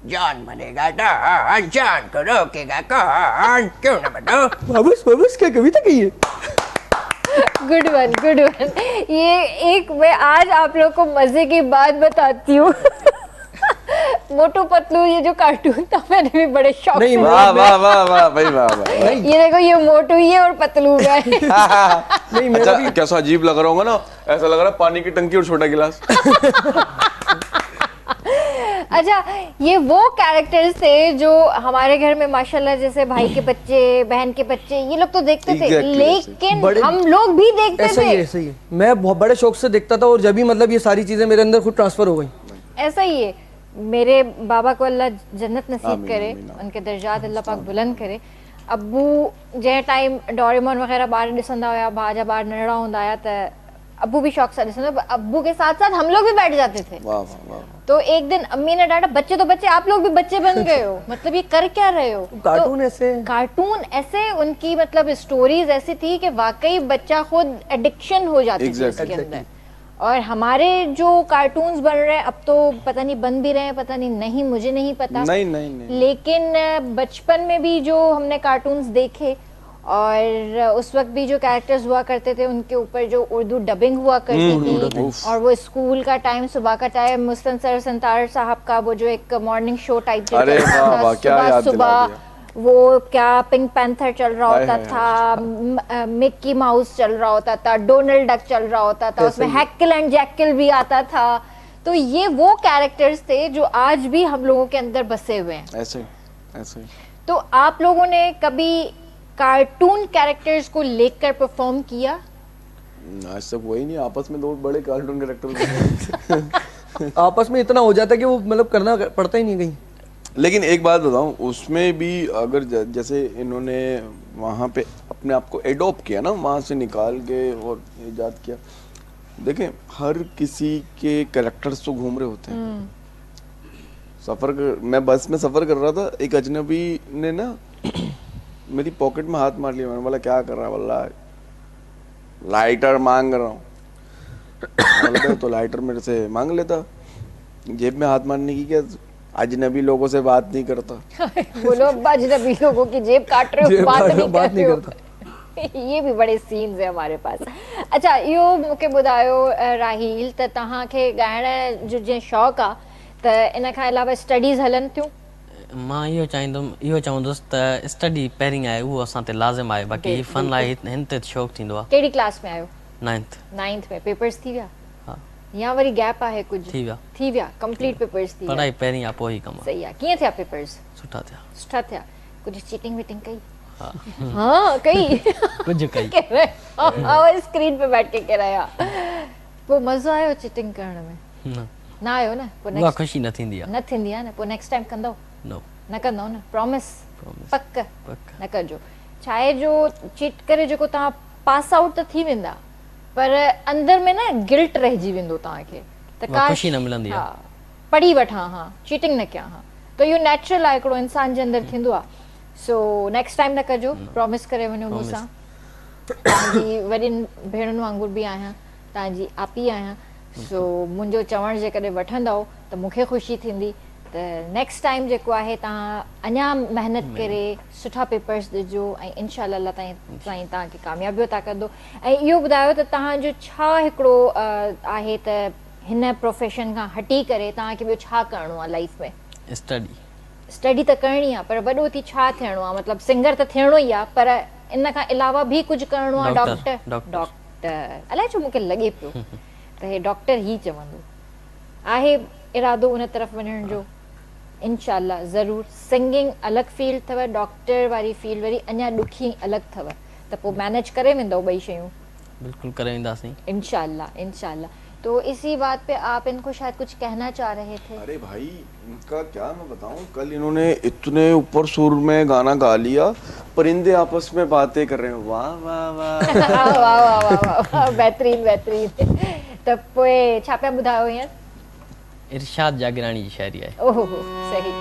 जान बनेगा डॉन, जान को रोकेगा कौन, क्यों ना बनो। वापस क्या कविता कही है। Good one, good one. ये एक मैं आज आप लोग को मजे की बात बताती हूँ। मोटू पतलू ये जो कार्टून था मैंने भी बड़े शौक नहीं, से वाह वाह वाह वाह भाई वाह वाह। ये देखो ये मोटू ही है और पतलू है। नहीं मेरा अच्छा कैसा अजीब लग रहा होगा ना, ऐसा लग रहा है पानी की टंकी और छोटा गिलास। अच्छा ये वो कैरेक्टर्स थे जो हमारे घर में माशाल्लाह जैसे भाई के बच्चे, बहन के बच्चे, ये लोग तो देखते थे, Exactly, लेकिन बड़े- हम लोग भी देखते ऐसा ही है, थे। ऐसा ही है। मैं बहुत बड़े शौक से देखता था और जब भी मतलब ये सारी चीजें मेरे अंदर खुद ट्रांसफर हो गई। ऐसा ही है। मेरे बाबा को अल्लाह जन्नत नसीब आमीन, करे, आमीन, आमीन। उनके दर्जात अल्लाह पाक बुलंद करे। अब्बू जंहिं टाइम डोरेमोन वग़ैरह ॿार ॾिसंदा हुया, भाजा ॿार नंढड़ा हूंदा हुया त अब्बू भी शौक़ सां ॾिसंदा, अब्बू के साथ साथ हम लोग भी बैठ जाते थे। वाह वाह वाह। तो एक दिन अम्मी ने डांटा, बच्चे तो बच्चे, आप लोग भी बच्चे बन गए हो, मतलब ये कर क्या रहे हो? कार्टून ऐसे कार्टून ऐसे, उनकी मतलब स्टोरीज ऐसी थी कि वाकई बच्चा खुद एडिक्शन हो जाती थी Exactly. उसके अंदर। और हमारे जो कार्टून्स बन रहे हैं अब तो पता नहीं बन भी रहे हैं, पता नहीं मुझे नहीं पता। नहीं नहीं नहीं। लेकिन बचपन में भी जो हमने कार्टून्स देखे और उस वक्त भी जो कैरेक्टर्स हुआ करते थे उनके ऊपर जो उर्दू डबिंग हुआ करती थी, उफ। और वो स्कूल का टाइम सुबह का टाइम, मुस्तनसर संतार साहब का वो जो एक मॉर्निंग शो टाइप अरे वाह वाह, क्या याद दिला सुबह दिया। वो क्या पिंक पैंथर चल रहा हाय, होता हाय, था, मिक्की माउस चल रहा होता था, डोनाल्ड डक चल रहा होता था, उसमें हैकिल एंड जैकिल भी आता था। तो ये वो कैरेक्टर्स थे जो आज भी हम लोगों के अंदर बसे हुए हैं। ऐसे ऐसे। तो आप लोगों ने कभी कार्टून कैरेक्टर्स को लेकर परफॉर्म किया? आज तक वही नहीं, आपस में दो बड़े कार्टून कैरेक्टर। आपस में इतना हो जाता है कि वो मतलब करना पड़ता ही नहीं कहीं। लेकिन एक बात बताऊं, उसमें भी अगर जैसे इन्होंने वहाँ पे अपने आप को एडॉप्ट किया ना, वहाँ से निकाल के और इजाद किया। देखें हर किसी के कैरेक्टर्स तो घूम रहे होते हैं। मैं बस में सफ़र कर रहा था, एक अजनबी ने ना मेरी पॉकेट में हाथ मार लिया। मैंने बोला क्या कर रहा है? बोला लाइटर मांग रहा हूँ। बोला तो लाइटर मेरे से मांग लेता, जेब में हाथ मारने की क्या, अजनबी लोगों से बात नहीं करता। बोलो अब्बा अजनबी लोगों की जेब काट रहे हो, जेब बात काट रहे नहीं हो, बात कर नहीं रहे हो। करता। ये भी बड़े सीन्स है हमारे पास। अच्छा इहो मूंखे ॿुधायो राहील, त तव्हांखे ॻाइण जो जीअं शौक़ु आहे त इन खां अलावा स्टडीज़ हलनि थियूं? मां इहो चवंदुसि त स्टडी पहिरीं आहे, उहो असां ते लाज़िम आहे, बाक़ी फन लाइ हिन ते शौक़ु थींदो आहे। कहिड़ी क्लास में आहियो? 9th 9th में। पेपर्स थी विया हा या वरी गैप आहे कुझु? थी विया। थी विया, कंप्लीट पेपर्स थी विया। पढ़ाई पहिरीं आहे पोइ ई कमु आहे। सही आहे। कीअं थिया पेपर्स? सुठा थिया। सुठा थिया? कुझु चीटिंग वीटिंग कई? हाँ कई। कुझु कई। कह रहे हाँ, स्क्रीन पे बैठ के कह रहे हैं। पोइ मज़ो आयो चीटिंग करण में? न ना आयो न? पोइ उहा ख़ुशी न थींदी आहे। न थींदी आहे न? पोइ नेक्स्ट टाइम कंदव? नो न कंदव न? प्रॉमिस? Promise. पक पक। न कजो। छा आहे जो चीट करे जेको तव्हां पास आउट त थी वेंदा, पर अंदर में न गिल्ट रहिजी वेंदो तव्हांखे त उहा ख़ुशी न मिलंदी आहे। हा, पढ़ी वठां, हा चीटिंग न कयां, हा। त इहो नेचुरल आहे, हिकिड़ो इंसान जे अंदरि थींदो आहे। सो नेक्स्ट टाइम न कजो, प्रॉमिस करे वञो मूंसां। तव्हांजी वॾियुनि भेणुनि वांगुरु बि आहियां, तव्हांजी आपी आहियां। सो मुंहिंजो चवणु जे कॾहिं वठंदव त मूंखे ख़ुशी थींदी। त नेक्स्ट टाइम जेको आहे तव्हां अञा महिनत करे सुठा पेपर्स ॾिजो ऐं इनशाला अल्लाह ताईं तव्हांखे कामयाबी अता कंदो। ऐं इहो ॿुधायो त तव्हांजो छा हिकिड़ो आहे त हिन प्रोफेशन खां हटी करे तव्हांखे ॿियो छा करिणो आहे लाइफ में? स्टडी त करणी आहे, पर वॾो थी छा थियणो आहे? मतिलबु सिंगर त थियणो ई आहे, पर इन खां अलावा बि कुझु करिणो आहे? डॉक्टर। अलाए छो मूंखे लॻे पियो त हे डॉक्टर ई चवंदो। आहे इरादो उन तरफ़ वञण जो? इंशाल्लाह ज़रूर। सिंगिंग अलॻि फील्ड अथव, डॉक्टर वारी फील्ड वरी अञा ॾुखी अलॻि अथव, त पोइ मैनेज करे वेंदो ॿई शयूं? बिल्कुलु करे वेंदासीं इंशाल्लाह इंशाल्लाह। तो इसी बात पे आप इनको शायद कुछ कहना चाह रहे थे। अरे भाई इनका क्या मैं बताऊं, कल इन्होंने इतने ऊपर सुर में गाना गा लिया, परिंदे आपस में बातें कर रहे हैं। वाह वाह वाह। वाह वाह वाह वाह वाह, बेहतरीन बेहतरीन। त पोइ छा पिया ॿुधायो हींअर? इरशाद जागरानी जी शायरी आहे। ओहो सही।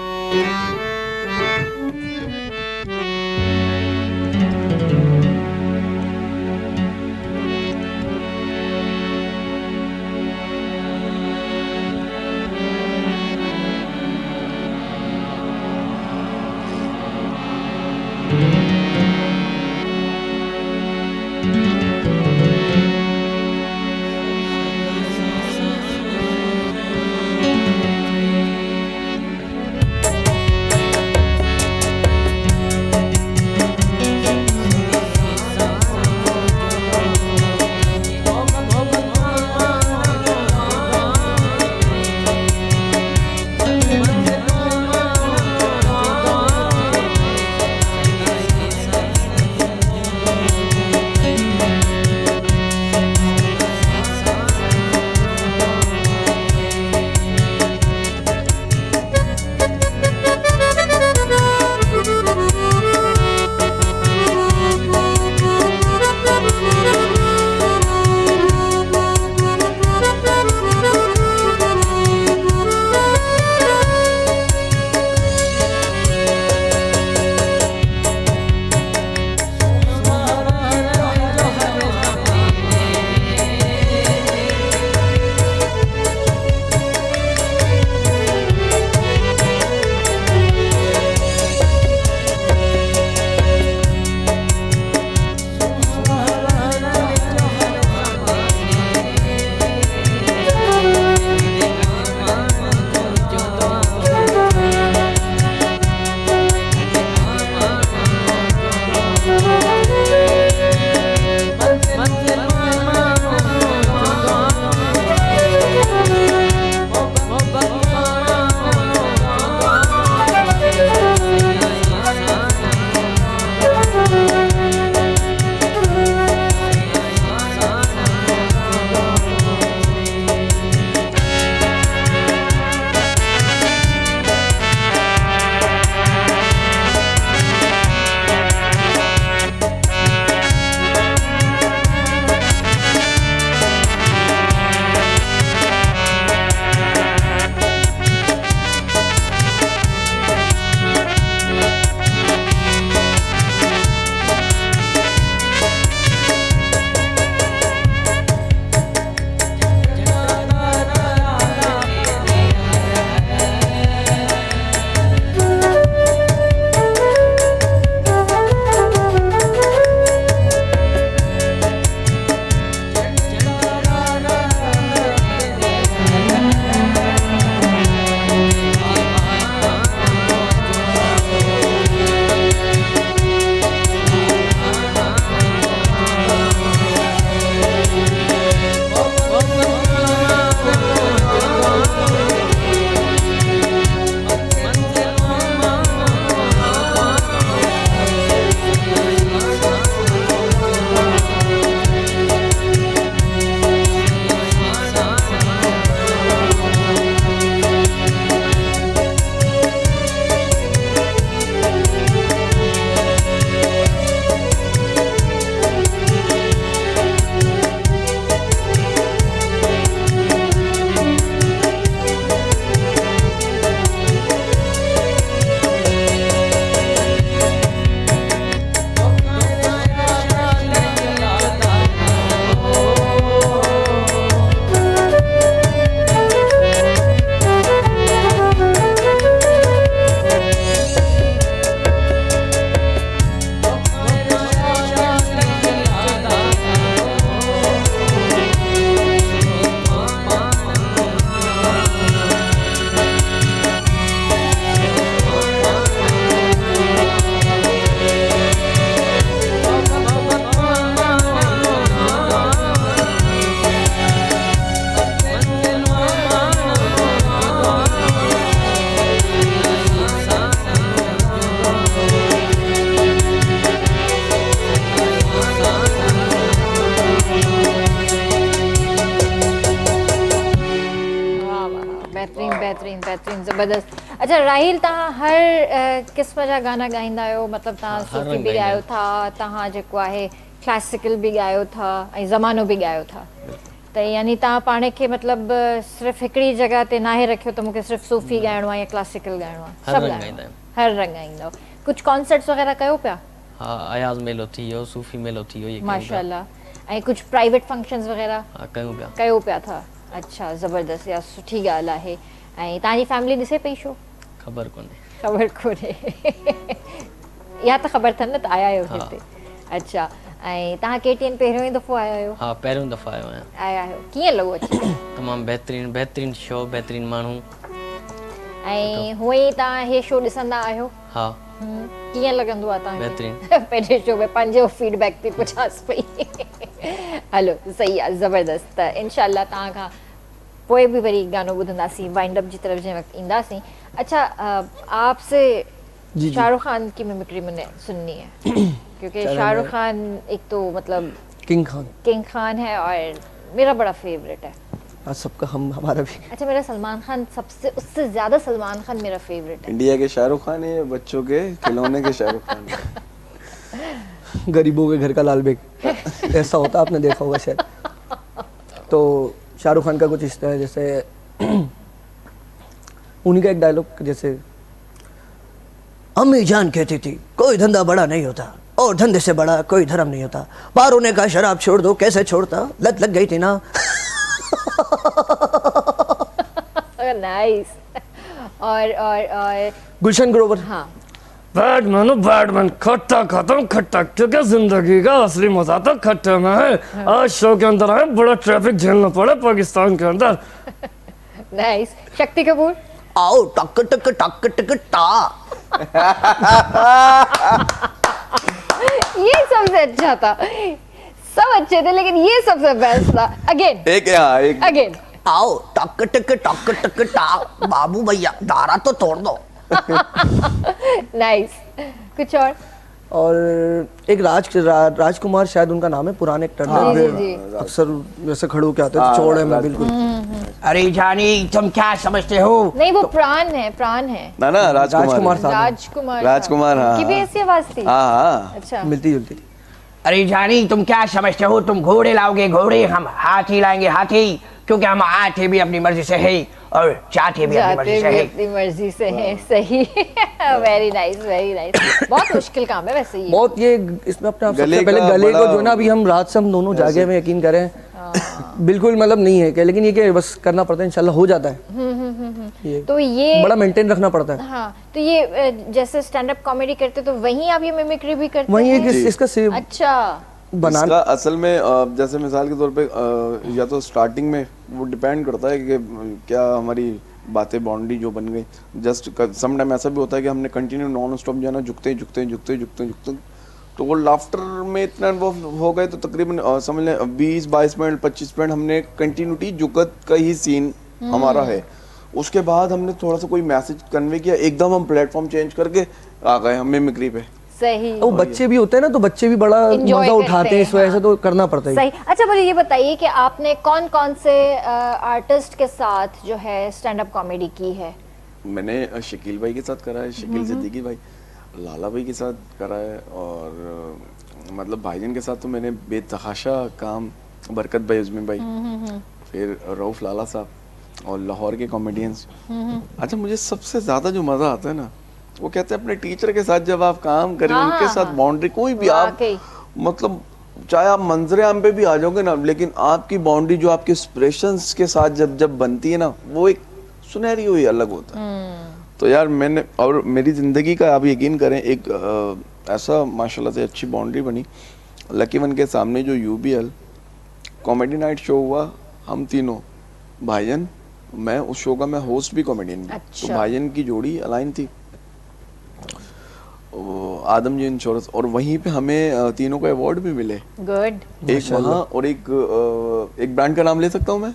बेहतरीन बेहतरीन ज़बरदस्त। अच्छा राहिल, तव्हां हर क़िस्म जा गाना ॻाईंदा आहियो, मतिलबु तव्हां हर सूफ़ी रंग बि ॻाईंदा ॻायो था, तव्हां जेको आहे क्लासिकल बि ॻायो था ऐं ज़मानो बि ॻायो था, त यानी तव्हां पाण खे मतिलबु सिर्फ़ु हिकिड़ी जॻह ते नाहे रखियो त मूंखे सिर्फ़ु सूफ़ी ॻाइणो आहे या क्लासिकल ॻाइणो आहे, हर सभु रंग ॻाइणो ॻाईंदा आहे, आहियूं। हर रंग ॻाईंदव। कुझु कॉन्सर्ट्स वग़ैरह कयो पिया? हाँ, अयाज़ मेलो थी वियो, सूफ़ी मेलो थी वियो, ये कयूं पिया। माशाल्लाह। ऐं कुझु प्राइवेट फंक्शन्स वग़ैरह हाँ, कयूं पिया। कयो पिया था? अच्छा ज़बरदस्त, या सुठी ॻाल्हि आहे। ऐं तव्हांजी फैमिली ॾिसे पई शो? ख़बर कोन्हे। ख़बर कोन्हे या त ख़बर अथनि न त आया आहियो हा। हिते। अच्छा, ऐं तव्हां KTN पहिरियों ई दफ़ो आया आहियो? हाँ, पहिरियों दफ़ा आयो आहियां। आया आहियो, कीअं लॻो अची करे? तमामु बहितरीनु बहितरीनु शो, बहितरीनु माण्हू। ऐं हूअं ई तव्हां इहे शो ॾिसंदा आहियो? हाँ, कीअं लॻंदो आहे तव्हांखे? बहितरीनु। पंहिंजे शो में पंहिंजो फीडबैक थी पुछांसि पई। हलो सही आहे, ज़बरदस्त। त इनशाला तव्हां खां पोइ बि वरी गानो ॿुधंदासीं, वाइंड अप जी तरफ जंहिं वक़्तु ईंदासीं। अच्छा, आपसे जी। शाहरुख खान की मिमिक्री मैंने सुननी है क्योंकि शाहरुख खान एक तो मतलब किंग खान है और मेरा बड़ा फेवरेट है। हाँ, सबका हमारा भी। अच्छा, मेरा सलमान खान सबसे, उससे ज़्यादा सलमान खान मेरा फेवरेट है। इंडिया के शाहरुख खान है, बच्चों के खिलौने के शाहरुख खान है। गरीबों के घर का लाल बेग ऐसा होता, आपने देखा होगा शायद। तो शाहरुख खान का कुछ इस तरह, जैसे उन्हीं का एक डायलॉग, जैसे अम्मी जान कहती थी कोई धंधा बड़ा नहीं होता और धंधे से बड़ा कोई धर्म नहीं होता, पारो ने कहा शराब छोड़ दो, कैसे छोड़ता, लत लग गई थी ना। नाइस। और गुलशन ग्रोवर। हाँ, बैटमैन खट्टा खत्म खट्टा, क्योंकि जिंदगी का असली मजा तो खट्टे में है। आज शो के अंदर आए, बड़ा ट्रैफिक झेलना पड़ा पाकिस्तान के अंदर। नाइस। शक्ति कपूर। आओ टक टक टक टक टा। ये सबसे अच्छा था, सब अच्छे थे लेकिन ये सबसे बेस्ट था। अगेन एक अगेन। आओ टक टक टक टक टा, बाबू भैया धारा तो तोड़ दो। नाइस। कुछ और एक राजकुमार शायद उनका नाम है, पुराने एक्टर जी। अक्सर वैसे खड़े होके आते थे, चौड़े में बिल्कुल। अरे जानी तुम क्या समझते हो? नहीं, वो प्राण है ना राजकुमार साहब। राजकुमार हाँ, की भी ऐसी आवाज थी। हाँ। अच्छा, मिलती जुलती थी। अरे जानी तुम क्या समझते हो? तुम घोड़े लाओगे घोड़े, हम हाथी लाएंगे हाथी, क्योंकि हम आते भी अपनी मर्जी से है और जाते भी अपनी मर्जी से है। अपनी मर्जी से है। सही। Very nice, very nice. बहुत मुश्किल काम है वैसे ये। बहुत, ये इसमें अपने आप सबसे गले पहले का गले को बड़ा- जो ना, अभी हम रात से हम दोनों जागे में यकीन करें बिल्कुल मतलब नहीं है क्या, लेकिन ये क्या बस करना पड़ता है, इंशाल्लाह हो जाता है। ये तो ये बड़ा मेंटेन रखना पड़ता है। हाँ, तो ये जैसे स्टैंड अप कॉमेडी करते तो वहीं आप ये मिमिक्री भी करते वही हैं? एक इसका सेम अच्छा, बनाना। इसका असल में जैसे मिसाल के तौर पे या तो स्टार्टिंग में वो डिपेंड करता है कि क्या हमारी बातें बाउंड्री जो बन गई, जस्ट सम टाइम ऐसा भी होता है कि हमने कंटिन्यू नॉन स्टॉप जो है ना झुकते तो वो लाफ्टर में इतना इन्वॉल्व हो गए, तो तकरीबन समझ लें 20-22 मिनट 25 मिनट हमने कंटिन्यूटी जुकत का ही सीन हमारा है। उसके बाद हमने थोड़ा सा कोई मैसेज कन्वे किया, एकदम हम प्लेटफॉर्म चेंज करके आ गए हम मिमिक्री पे। सही वो बच्चे भी होते हैं ना, तो बच्चे भी बड़ा Enjoy मजा उठाते हैं, इस करते हैं, वजह से तो करना पड़ता है। सही। अच्छा बोलिए, ये बताइए कि आपने कौन कौन से आर्टिस्ट के साथ जो है स्टैंड अप कॉमेडी की है? मैंने शकील भाई के साथ करा है, शकील सिद्दीकी भाई, लाला भाई के साथ करा है, और मतलब भाईजान के साथ तो मैंने बेतहाशा काम, बरकत भाई, उजमी भाई, फिर रऊफ लाला साहब और लाहौर के कॉमेडियंस। अच्छा, मुझे सबसे ज्यादा जो मजा आता है ना, वो कहते हैं अपने टीचर के साथ जब आप काम करें, उनके साथ बाउंड्री कोई भी आप वाकई। मतलब चाहे आप मंजरे आम पे भी आ जाओगे ना, लेकिन आपकी बाउंड्री जो आपके एक्सप्रेशंस के साथ जब बनती है ना, वो एक सुनहरी हुई अलग होता है। तो यार मैंने, और मेरी ज़िंदगी का आप यकीन करें, एक ऐसा माशाल्लाह से अच्छी बाउंड्री बनी। लकी वन के सामने जो UBL कॉमेडी नाइट शो हुआ, हम तीनों भाईजान, मैं उस शो का मैं होस्ट भी कॉमेडियन भी। अच्छा। तो भाईजान की जोड़ी अलाइन थी, आदम जी इंश्योरेंस, और वहीं पे हमें तीनों को अवार्ड भी मिले। गुड। एक वहाँ और एक ब्रांड का नाम ले सकता हूँ मैं?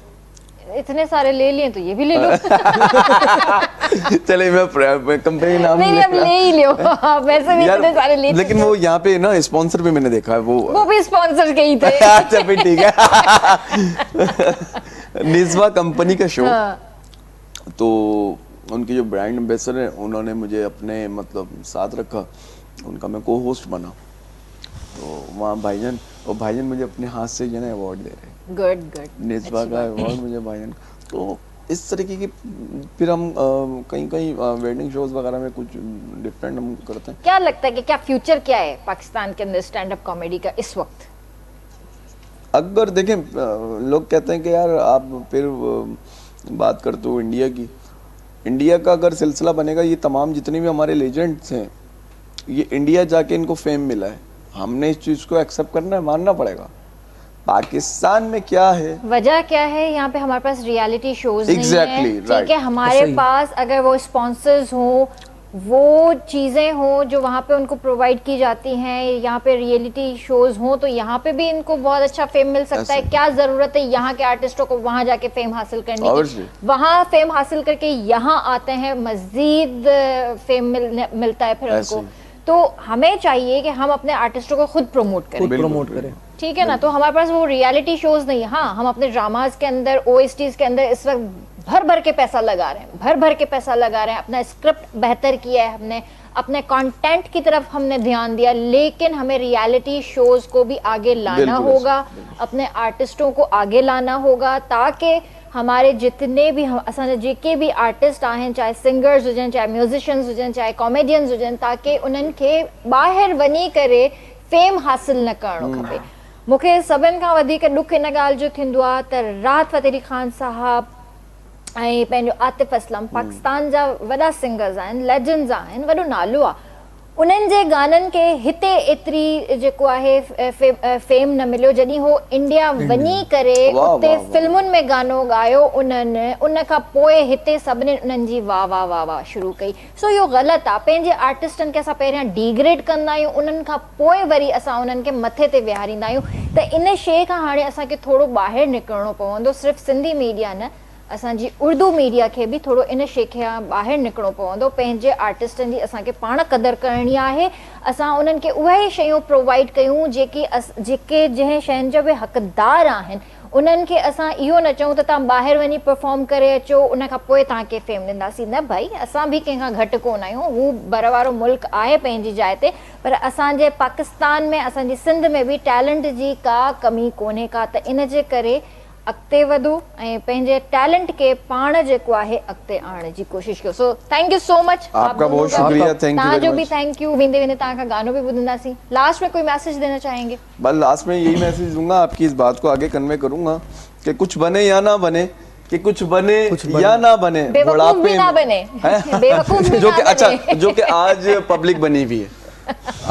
इतने सारे ले लिए तो ये भी ले लो। चले मैं कंपनी नाम नहीं, अब ले ही लो। वैसे भी इतने सारे ले लेकिन वो यहाँ पे ना स्पॉन्सर भी मैंने देखा है, वो भी स्पॉन्सर के ही थे। अच्छा फिर ठीक है। निस्वा कंपनी का शो, हाँ। तो उनके जो ब्रांड एम्बेसडर हैं उन्होंने मुझे अपने मतलब साथ रखा, उनका मैं को होस्ट बना। तो वहाँ भाईजान, और भाईजान मुझे अपने हाथ से जो है अवार्ड दे रहे हैं, गुड गुड। नेस्बा का अवार्ड मुझे भाईजान। तो इस तरीके की फिर हम कहीं कहीं वेडिंग शोज वगैरह में कुछ डिफरेंट हम करते हैं। क्या लगता है कि क्या फ्यूचर क्या है पाकिस्तान के अंदर स्टैंड अप कॉमेडी का इस वक्त? अगर देखें लोग कहते हैं कि यार आप फिर बात करते हो इंडिया की, इंडिया का अगर सिलसिला बनेगा, ये तमाम जितने भी हमारे लेजेंड्स हैं ये इंडिया जाके इनको फेम मिला है, हमने इस चीज़ को एक्सेप्ट करना है, मानना पड़ेगा। पाकिस्तान में क्या है, वजह क्या है, यहाँ पे हमारे पास रियलिटी शोज नहीं Exactly, है, ठीक right. है, हमारे सही। पास अगर वो स्पॉन्सर्स हो, वो चीज़ें हो जो वहाँ पे उनको प्रोवाइड की जाती हैं, यहाँ पे रियलिटी शोज हो, तो यहाँ पे भी इनको बहुत अच्छा फेम मिल सकता है। ऐसे। क्या ज़रूरत है यहाँ के आर्टिस्टों को वहाँ जाके फेम हासिल करने Obviously. की? वहाँ फेम हासिल करके यहाँ आते हैं, मज़ीद फेम मिलता है फिर ऐसे। उनको। तो हमें चाहिए कि हम अपने आर्टिस्टों को खुद प्रमोट करें, खुद बिल्कुल, प्रमोट बिल्कुल। करें। ठीक है ना। तो हमारे पास वो रियलिटी शोज नहीं है। हाँ, हम अपने ड्रामाज के अंदर, ओएसटीज के अंदर इस वक्त भर भर के पैसा लगा रहे हैं, भर भर के पैसा लगा रहे हैं, अपना स्क्रिप्ट बेहतर किया है हमने, अपने कंटेंट की तरफ हमने ध्यान दिया, लेकिन हमें रियलिटी शोज को भी आगे लाना बिल्कुल, होगा, अपने आर्टिस्टों को आगे लाना होगा, ताकि हमारे जितने भी हम असांजा जेके भी आर्टिस्ट आहिनि, चाहे सिंगर्स हुजनि, चाहे म्यूजिशियंस हुजनि, चाहे कॉमेडियंस हुजनि, ताकि उन्हनि खे ॿाहिरि वञी करे फेम हासिल न करणो खपे। मूंखे सभिनि खां वधीक ॾुख इन ॻाल्हि जो थींदो आहे त राहत फ़तेह अली खान साहब ऐं पंहिंजो आतिफ असलम पाकिस्तान जा वॾा सिंगर्स आहिनि, लेजेंड्स आहिनि, वॾो नालो आहे, उन्हनि जे गाननि खे हिते एतिरी जेको आहे फेम न मिलियो, जॾहिं हो इंडिया वञी करे वाह, उते वाह, वाह। फिल्मुनि में गानो ॻायो उन्हनि, उन खां पोइ हिते सभिनी उन्हनि जी वाह वाह वाह वाह शुरू कई। सो इहो ग़लति आहे, पंहिंजे आर्टिस्टनि खे असां पहिरियां डिग्रेड कंदा आहियूं, उन्हनि खां पोइ वरी असां उन्हनि खे मथे ते विहारींदा आहियूं। त इन शइ खां हाणे असांखे थोरो ॿाहिरि निकिरणो पवंदो, सिर्फ़ु सिंधी मीडिया न, असांजी उर्दू मीडिया खे बि थोरो इन शइ खे ॿाहिरि निकिरणो पवंदो। पंहिंजे आर्टिस्टनि जी असांखे पाण क़दुरु करणी आहे, असां उन्हनि खे उहे शयूं प्रोवाइड कयूं जेके जंहिं शयुनि जा बि हक़दार आहिनि, उन्हनि खे असां इहो न चऊं त तव्हां ॿाहिरि वञी परफॉर्म करे अचो, उन खां पोइ तव्हांखे फेम ॾींदासीं। न भाई, असां बि कंहिंखां घटि कोन आहियूं, हू बर वारो मुल्क आहे पंहिंजी जाइ ते, पर असांजे पाकिस्तान में, असांजी सिंध में बि टैलेंट जी का कमी कोन्हे का। त इन जे करे अॻिते वधो ऐं पंहिंजे टैलेंट खे पाण जेको आहे अॻिते आणण जी कोशिशि कयो। So thank you so much, आपका बहुत शुक्रिया, थैंक यू तव्हांजो वेरी भी मच। Thank you. वेंदे वेंदे तव्हां गानो भी ॿुधंदासीं। लास्ट में कोई मैसेज देना चाहेंगे? बस लास्ट में यही मैसेज दूंगा, आपकी इस बात को आगे कन्वे करूंगा कि कुछ बने या ना बने, कि कुछ बने या ना बने, बेवकूफ भी ना बने, हैं? बेवकूफ भी जो ना कि अच्छा, बने। जो कि आज पब्लिक बनी हुई है,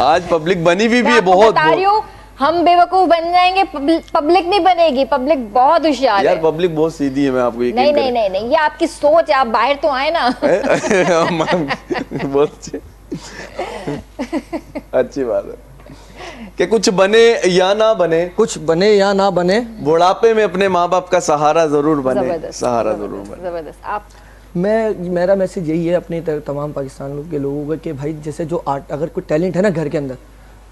आज पब्लिक बनी हुई भी मैं है, आपको बहुत बता रही हूँ, हम बेवकूफ बन जाएंगे, पब्लिक नहीं बनेगी, पब्लिक बहुत होशियार यार है। पब्लिक बहुत सीधी है, मैं आपको यकीन नहीं करें। नहीं नहीं नहीं, ये आपकी सोच है, आप बाहर तो आए ना। बहुत अच्छी बात है कि कुछ बने या ना बने, कुछ बने या ना बने, बुढ़ापे में अपने माँ बाप का सहारा जरूर बने, जबरदस्त, सहारा जरूर बने। जबरदस्त। आप मेरा मैसेज यही है अपने तमाम पाकिस्तान लोग के लोगों को कि भाई जैसे जो आर्ट, अगर कोई टैलेंट है ना घर के अंदर,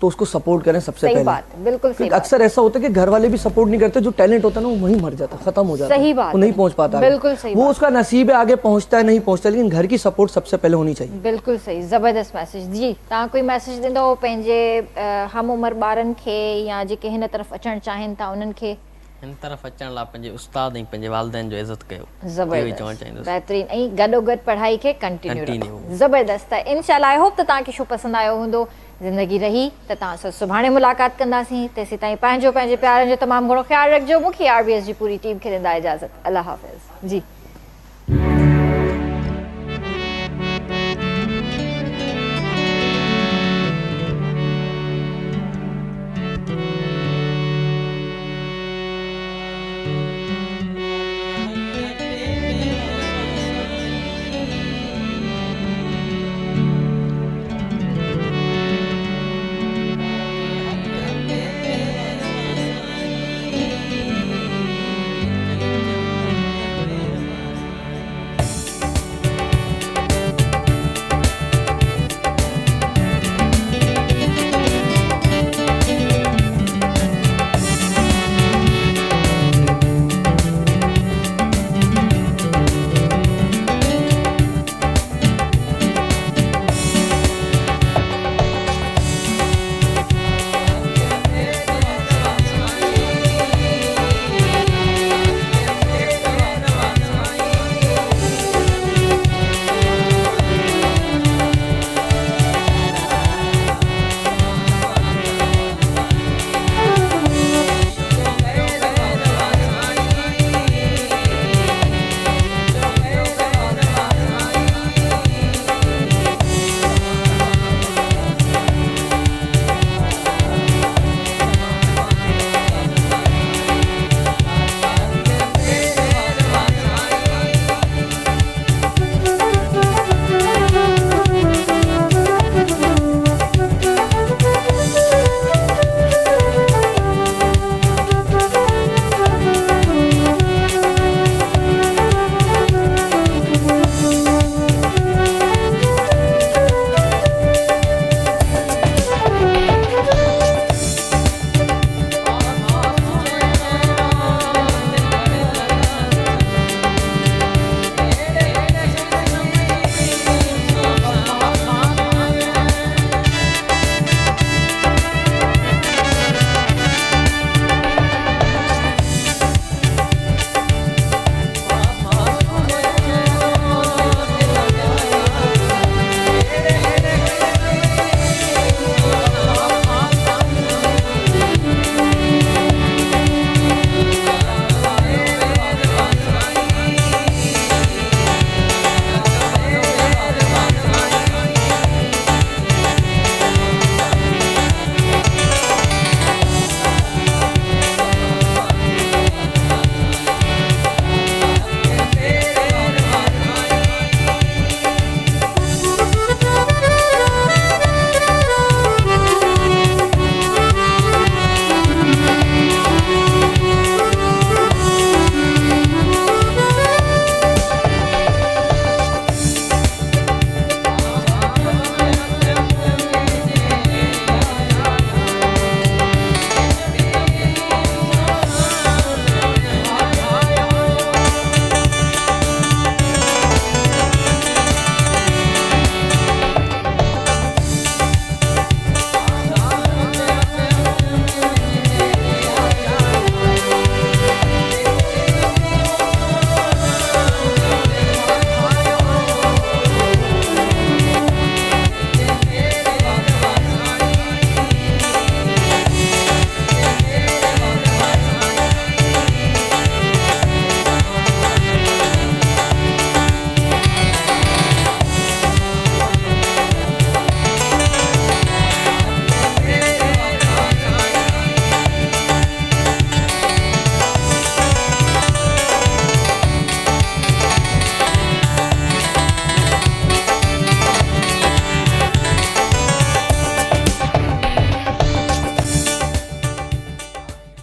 तो उसको सपोर्ट करें सबसे सही पहले। बात, बिल्कुल सही क्योंकि बात। अक्सर ऐसा होता है कि घर वाले भी सपोर्ट नहीं करते, जो टैलेंट होता है ना वो वहीं मर जाता, खत्म हो जाता, सही बात वो नहीं है। पहुंच पाता आगे। बिल्कुल सही वो बात। उसका नसीब है, आगे पहुंचता है नहीं पहुंचता, लेकिन घर की सपोर्ट सबसे पहले होनी चाहिए। बिल्कुल सही, ज़बरदस्त मैसेज। जी, तव्हां कोई मैसेज ॾींदव पंहिंजे हम उम्र ॿारनि खे या जेके हिन तरफ़ अचणु चाहिनि था उन्हनि खे? हिन तरफ़ अचण लाइ पंहिंजे उस्ताद ऐं पंहिंजे वालिदैन जो इज़त कयो, इहो ई ज़बरदस्त, चवणु चाहींदुसि। बहितरीन। ऐं गॾोगॾु पढ़ाई खे कंटिन्यू Continue। रखो। ज़बरदस्त। त इंशाल्लाह आई होप त तव्हांखे शो पसंदि आयो हूंदो। ज़िंदगी रही त तव्हां सां सुभाणे मुलाक़ात कंदासीं। तेसीं ताईं पंहिंजो पंहिंजे प्यारनि जो तमामु घणो ख़्यालु रखिजो। मूंखे RBS जी पूरी टीम खे ॾींदा इजाज़त। अल्लाह हाफ़िज़ जी।